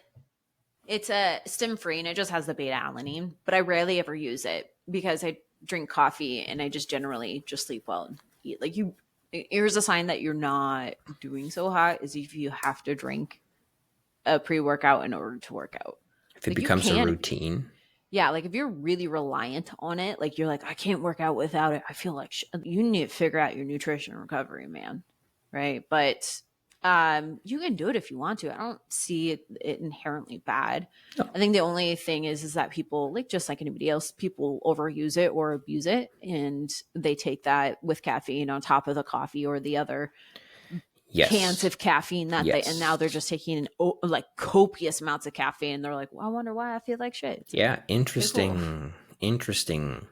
stim free and it just has the beta alanine, but I rarely ever use it because I drink coffee and I just generally just sleep well and eat. Like you here's a sign that you're not doing so hot is if you have to drink a pre-workout in order to work out. If it Like you becomes a can routine, yeah, like if you're really reliant on it, like you're like, I can't work out without it. I feel like you need to figure out your nutrition and recovery, man. Right. But you can do it if you want to. I don't see it inherently bad. no. I think the only thing is that people like just like anybody else, people overuse it or abuse it and they take that with caffeine on top of the coffee or the other cans Yes. of caffeine that they and now Yes. they're just taking like copious amounts of caffeine. They're like, well, I wonder why I feel like shit. It's like, Yeah, okay, cool. interesting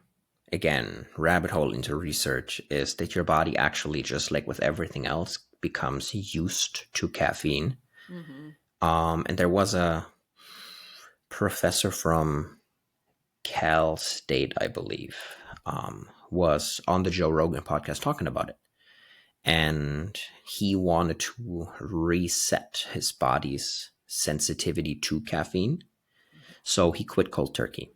again, rabbit hole into research is that your body actually just like with everything else becomes used to caffeine. Mm-hmm. And there was a professor from Cal State, I believe, was on the Joe Rogan podcast talking about it. And he wanted to reset his body's sensitivity to caffeine. So he quit cold turkey.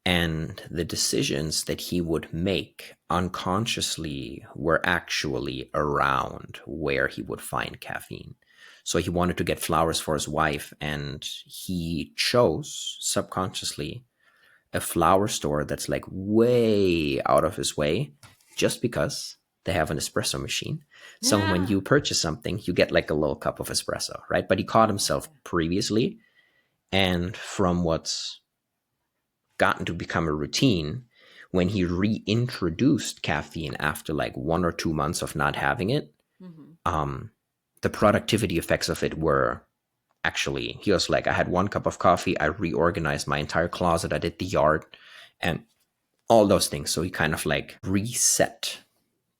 And the decisions that he would make unconsciously were actually around where he would find caffeine. So he wanted to get flowers for his wife, and he chose subconsciously a flower store that's like way out of his way just because they have an espresso machine. So when Yeah. you purchase something, you get like a little cup of espresso, right? But he caught himself previously, and from what's gotten to become a routine, when he reintroduced caffeine after like 1 or 2 months of not having it, Mm-hmm. um, the productivity effects of it were actually, he was like, I had 1 cup of coffee, I reorganized my entire closet, I did the yard, and all those things. So he kind of like reset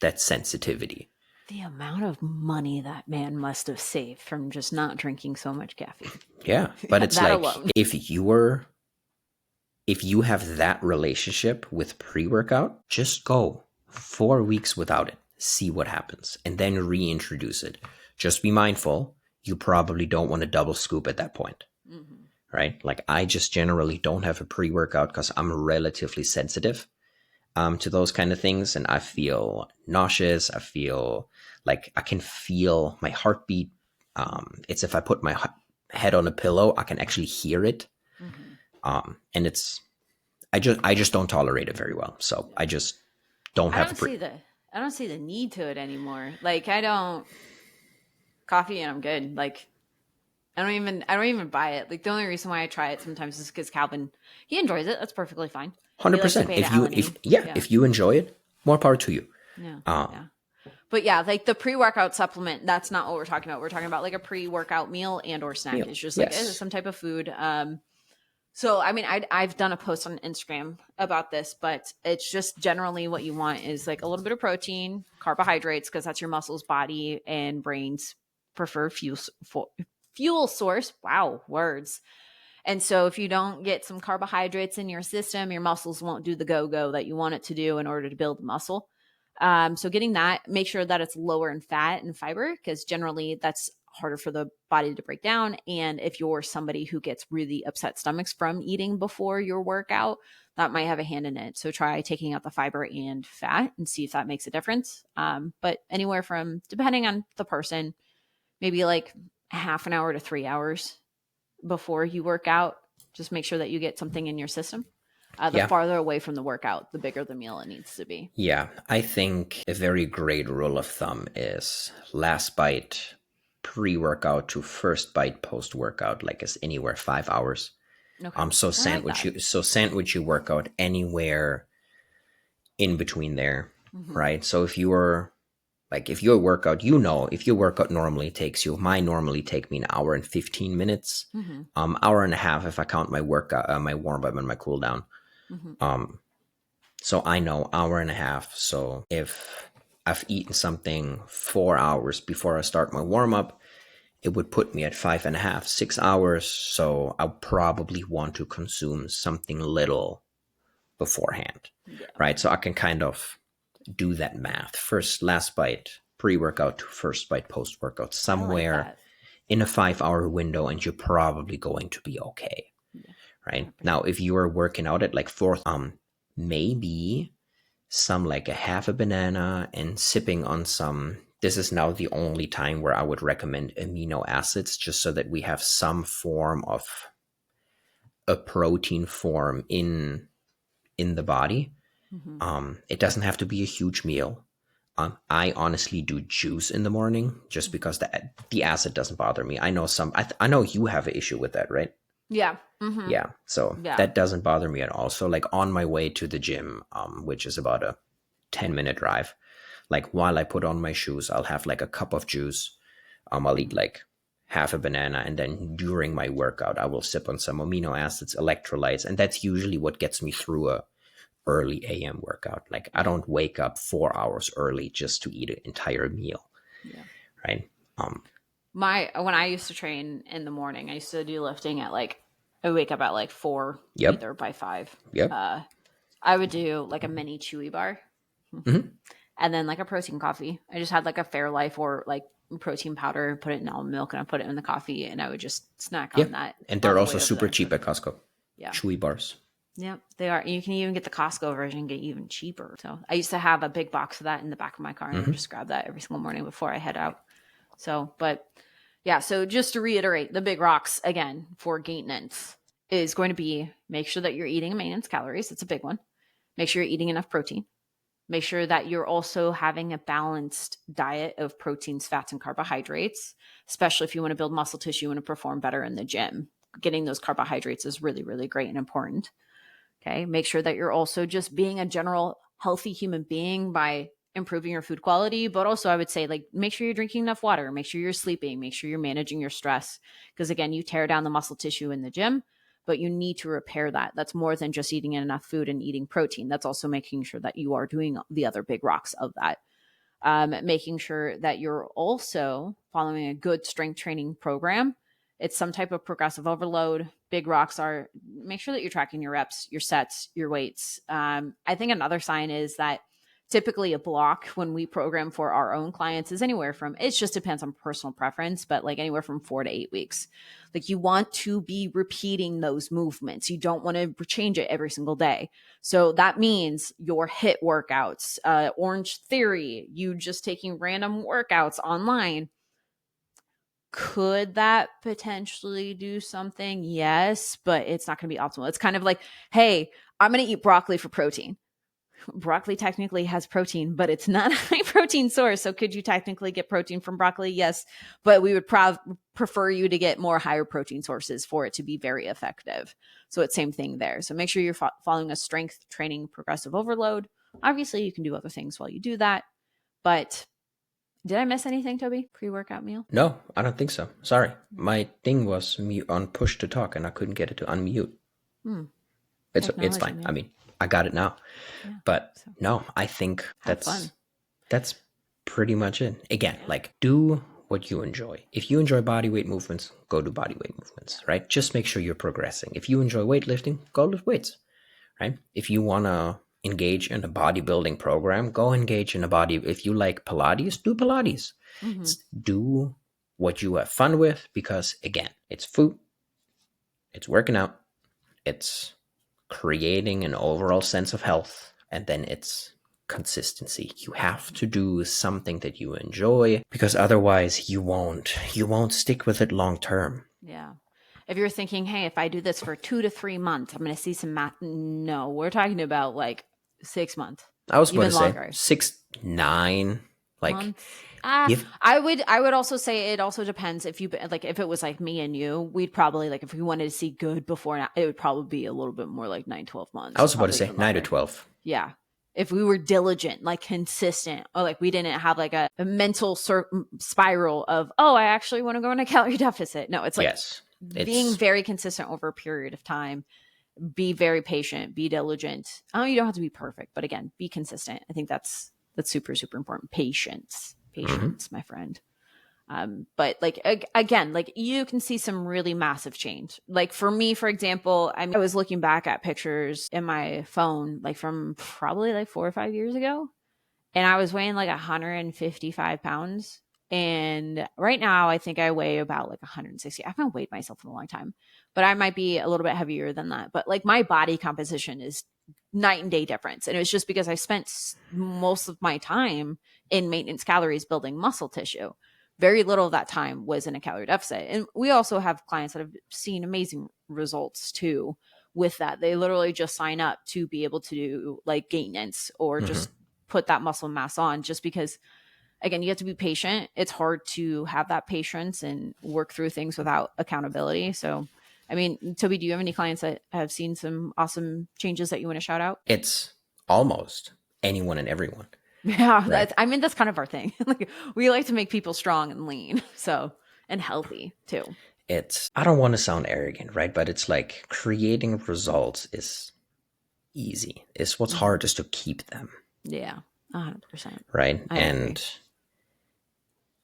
that sensitivity. The amount of money that man must have saved from just not drinking so much caffeine. Yeah. But it's That like alone. if you have that relationship with pre-workout, just go 4 weeks without it. See what happens and then reintroduce it. Just be mindful. You probably don't want to double scoop at that point. Mm-hmm. right? Like I just generally don't have a pre-workout because I'm relatively sensitive to those kind of things, and I feel nauseous. I feel like I can feel my heartbeat. It's if I put my head on a pillow, I can actually hear it, Mm-hmm. and it's I just don't tolerate it very well. So Yeah. I just don't I have a don't pre. see the I don't see the need to it anymore. Like I don't coffee and I'm good. Like I don't even buy it. Like the only reason why I try it sometimes is because Calvin he enjoys it. That's perfectly fine. He likes the 100%. beta alanine. Yeah. If you enjoy it, more power to you. Yeah. Um, Yeah. But yeah, like the pre-workout supplement, that's not what we're talking about. We're talking about like a pre-workout meal and or snack. Meal, It's just like yes, some type of food. So I mean, I've done a post on Instagram about this, but it's just generally what you want is like a little bit of protein, carbohydrates, because that's your muscles, body, and brains preferred fuel source. Wow, words. And so if you don't get some carbohydrates in your system, your muscles won't do the go that you want it to do in order to build muscle. So getting that, make sure that it's lower in fat and fiber because generally that's harder for the body to break down. And if you're somebody who gets really upset stomachs from eating before your workout, that might have a hand in it. So try taking out the fiber and fat and see if that makes a difference. But anywhere from, depending on the person, maybe like half an hour to 3 hours before you work out. Just make sure that you get something in your system. The yeah, farther away from the workout, the bigger the meal it needs to be. yeah. I think a very great rule of thumb is last bite pre-workout to first bite post-workout, like is anywhere 5 hours. Okay. I like that. So sandwich you workout anywhere in between there, Mm-hmm. right? So if you were like if your workout, you know, if your workout normally takes you, mine normally take me an hour and 15 minutes, Mm-hmm. hour and a half if I count my workout, my warm up and my cool down. Mm-hmm. Um, so I know hour and a half. So if I've eaten something 4 hours before I start my warm up, it would put me at 5.5, 6 hours. So I probably want to consume something little beforehand, Yeah. right? So I can kind of do that math. First, last bite, pre workout to first bite, post workout, I like somewhere that. in a 5 hour window, and you're probably going to be okay, Yeah. right? Now, 100%. if you are working out at like fourth, maybe some like a half a banana and sipping on some. This is now the only time where I would recommend amino acids, just so that we have some form of a protein form in the body. Mm-hmm. It doesn't have to be a huge meal. I honestly do juice in the morning just Mm-hmm. because the acid doesn't bother me. I know I know you have an issue with that, right? Yeah. Mm-hmm. Yeah, so Yeah. that doesn't bother me at all. So like on my way to the gym, which is about a 10-minute drive, like while I put on my shoes, I'll have like a cup of juice. I'll eat like half a banana, and then during my workout, I will sip on some amino acids, electrolytes, and that's usually what gets me through a early AM workout. Like I Yeah. don't wake up 4 hours early just to eat an entire meal, Yeah. right? Um, My when I used to train in the morning, I used to do lifting at like I would wake up at like 4, be yep, there by 5. yep. Uh I would do like a mini chewy bar Hmm. and then like a protein coffee. I just had like a Fairlife or like protein powder, put it in almond milk, and I put it in the coffee, and I would just snack Yeah, on that and on they're the also way over super there. cheap at Costco. Yeah, Chewy bars. yeah, they are. You can even get the Costco version, get even cheaper. So I used to have a big box of that in the back of my car, and I would Hmm. just grab that every single morning before I head out. So, but yeah, so just to reiterate, the big rocks again for maintenance is going to be make sure that you're eating maintenance calories. It's a big one. Make sure you're eating enough protein. Make sure that you're also having a balanced diet of proteins, fats, and carbohydrates, especially if you want to build muscle tissue and to perform better in the gym. Getting those carbohydrates is really, really great and important. Okay. Make sure that you're also just being a general healthy human being by improving your food quality. But also, I would say, like, make sure you're drinking enough water, make sure you're sleeping, make sure you're managing your stress. Because again, you tear down the muscle tissue in the gym, but you need to repair that. That's more than just eating enough food and eating protein. That's also making sure that you are doing the other big rocks of that. Making sure that you're also following a good strength training program. It's some type of progressive overload. Big rocks are make sure that you're tracking your reps, your sets, your weights. I think another sign is that Typically a block when we program for our own clients is anywhere from, it just depends on personal preference, but like anywhere from 4 to 8 weeks. Like you want to be repeating those movements. You don't want to change it every single day. So that means your HIIT workouts, Orange Theory, you just taking random workouts online. Could that potentially do something? Yes, but it's not going to be optimal. It's kind of like, hey, I'm going to eat broccoli for protein. Broccoli technically has protein, but it's not a high protein source. So could you technically get protein from broccoli? Yes, but we would prefer you to get more higher protein sources for it to be very effective. So it's same thing there. So make sure you're following a strength training progressive overload. Obviously, you can do other things while you do that. But did I miss anything, Toby? Pre-workout meal? No, I don't think so. Sorry. My thing was mute on push to talk and I couldn't get it to unmute. It's fine. Man. I mean, I got it now. Yeah, but so, no, I think that's pretty much it. Again, like do what you enjoy. If you enjoy body weight movements, go do body weight movements, right? Just make sure you're progressing. If you enjoy weightlifting, go lift weights, right? If you want to engage in a bodybuilding program, go engage in a body. If you like Pilates, do Pilates. Do what you have fun with, because again, it's food, it's working out, it's creating an overall sense of health, and then it's consistency. You have to do something that you enjoy, because otherwise you won't stick with it long term. Yeah. If you're thinking, hey, if I do this for 2 to 3 months, I'm going to see some math. No, we're talking about like 6 months. I was about to say 6, 9, like months. I would also say it also depends. If you like, if it was like me and you, we'd probably like, if we wanted to see good before, it would probably be a little bit more like 9-12 months. I was about to say 9 to 12. Yeah. If we were diligent, like consistent, or like we didn't have like a mental spiral of, oh, I actually want to go in a calorie deficit. No, it's like being very consistent over a period of time. Be very patient, be diligent. Oh, you don't have to be perfect, but again, be consistent. I think that's super, super important. Patience, my friend. But like, again, like you can see some really massive change. Like for me, for example, I was looking back at pictures in my phone, like from probably like 4 or 5 years ago. And I was weighing like 155 pounds. And right now I think I weigh about like 160. I haven't weighed myself in a long time, but I might be a little bit heavier than that. But like my body composition is night and day difference. And it was just because I spent most of my time in maintenance calories building muscle tissue. Very little of that time was in a calorie deficit. And we also have clients that have seen amazing results too with that. They literally just sign up to be able to do like gaintenance or just put that muscle mass on, just because again, you have to be patient. It's hard to have that patience and work through things without accountability. So, I mean, Toby, do you have any clients that have seen some awesome changes that you want to shout out? It's almost anyone and everyone. Yeah, right? That's kind of our thing. Like we like to make people strong and lean, so, and healthy too. I don't want to sound arrogant, right? But it's like creating results is easy. It's what's hard is to keep them. Yeah, 100%. Right? And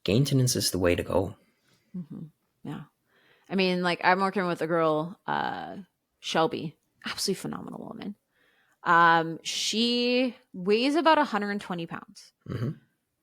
gaintenance is the way to go. Yeah. I mean, like I'm working with a girl, Shelby, absolutely phenomenal woman. She weighs about 120 pounds.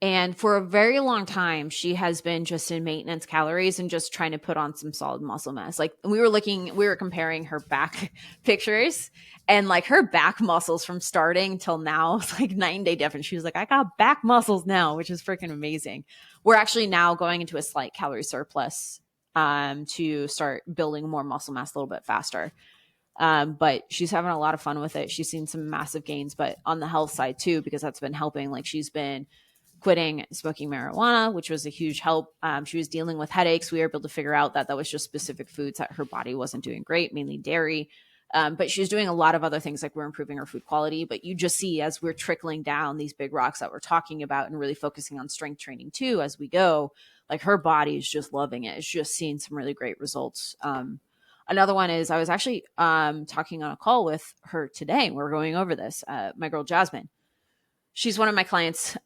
And for a very long time, she has been just in maintenance calories and just trying to put on some solid muscle mass. Like we were comparing her back pictures, and like her back muscles from starting till now, it's like 9-day difference. She was like, I got back muscles now, which is freaking amazing. We're actually now going into a slight calorie surplus to start building more muscle mass a little bit faster. But she's having a lot of fun with it. She's seen some massive gains, but on the health side too, because that's been helping. Like she's been quitting smoking marijuana, which was a huge help. She was dealing with headaches. We were able to figure out that was just specific foods that her body wasn't doing great, mainly dairy. But she's doing a lot of other things, like we're improving her food quality. But you just see as we're trickling down these big rocks that we're talking about and really focusing on strength training too, as we go, like her body is just loving it. It's just seeing some really great results. Another one is I was actually talking on a call with her today. We're going over this. My girl, Jasmine. She's one of my clients.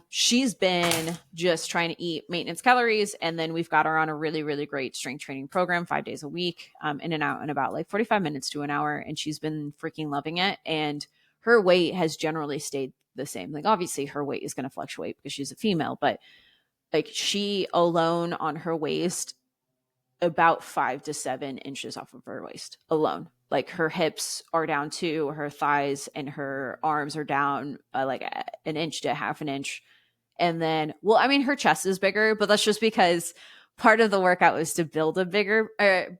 She's been just trying to eat maintenance calories. And then we've got her on a really, really great strength training program, 5 days a week, in and out in about like 45 minutes to an hour. And she's been freaking loving it. And her weight has generally stayed the same. Like obviously her weight is going to fluctuate because she's a female, but like she alone on her waist about 5 to 7 inches off of her waist alone. Like her hips are down too, her thighs and her arms are down like an inch to half an inch. And then, well, I mean, her chest is bigger, but that's just because part of the workout was to build a bigger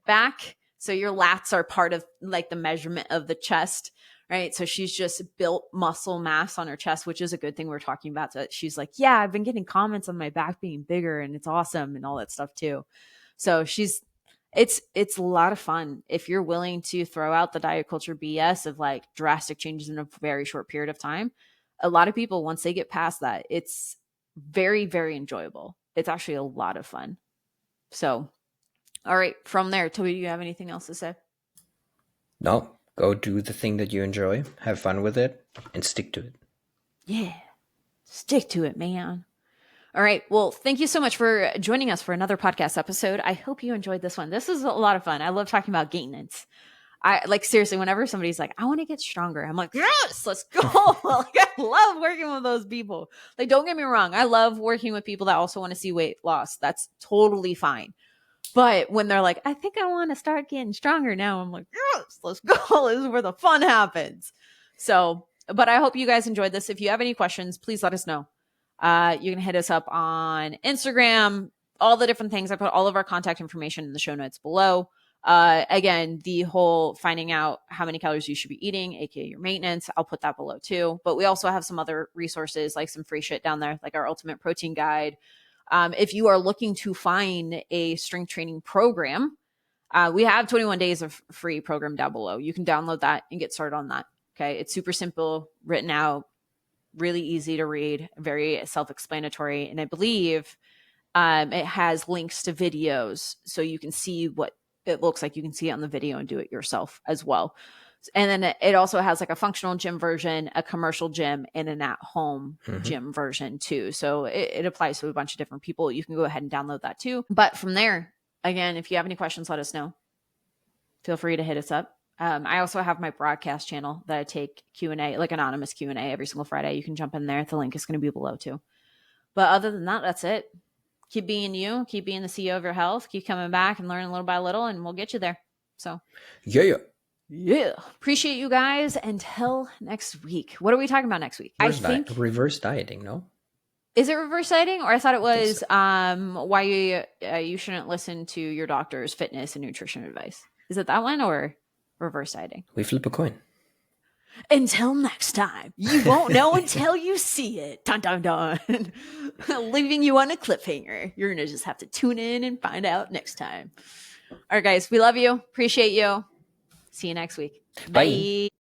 back. So your lats are part of like the measurement of the chest, right? So she's just built muscle mass on her chest, which is a good thing we're talking about. So she's like, yeah, I've been getting comments on my back being bigger and it's awesome and all that stuff too. So it's a lot of fun if you're willing to throw out the diet culture BS of like drastic changes in a very short period of time. A lot of people, once they get past that, it's very, very enjoyable. It's actually a lot of fun. So, all right, from there, Toby, do you have anything else to say? No, go do the thing that you enjoy, have fun with it, and stick to it. Yeah, stick to it, man. All right. Well, thank you so much for joining us for another podcast episode. I hope you enjoyed this one. This is a lot of fun. I love talking about gaintenance. I like seriously, whenever somebody's like, I want to get stronger, I'm like, yes, let's go. Like, I love working with those people. Like, don't get me wrong. I love working with people that also want to see weight loss. That's totally fine. But when they're like, I think I want to start getting stronger now, I'm like, yes, let's go. This is where the fun happens. So, but I hope you guys enjoyed this. If you have any questions, please let us know. You can hit us up on Instagram, all the different things. I put all of our contact information in the show notes below. Again, the whole finding out how many calories you should be eating, aka your maintenance, I'll put that below too. But we also have some other resources, like some free shit down there, like our ultimate protein guide. If you are looking to find a strength training program, we have 21 days of free program down below. You can download that and get started on that. Okay. It's super simple, written out, really easy to read, very self-explanatory. And I believe it has links to videos so you can see what it looks like. You can see it on the video and do it yourself as well. And then it also has like a functional gym version, a commercial gym, and an at-home gym version too. So it applies to a bunch of different people. You can go ahead and download that too. But from there, again, if you have any questions, let us know. Feel free to hit us up. I also have my broadcast channel that I take Q&A, like anonymous Q&A every single Friday. You can jump in there. The link is going to be below too. But other than that, that's it. Keep being you. Keep being the CEO of your health. Keep coming back and learning little by little, and we'll get you there. So, yeah. Appreciate you guys. Until next week. What are we talking about next week? Reverse dieting, no? Is it reverse dieting? Or I thought it was why you shouldn't listen to your doctor's fitness and nutrition advice. Is it that one or reverse dieting? We flip a coin. Until next time. You won't know until you see it. Dun, dun, dun. Leaving you on a cliffhanger. You're going to just have to tune in and find out next time. All right, guys. We love you. Appreciate you. See you next week. Bye.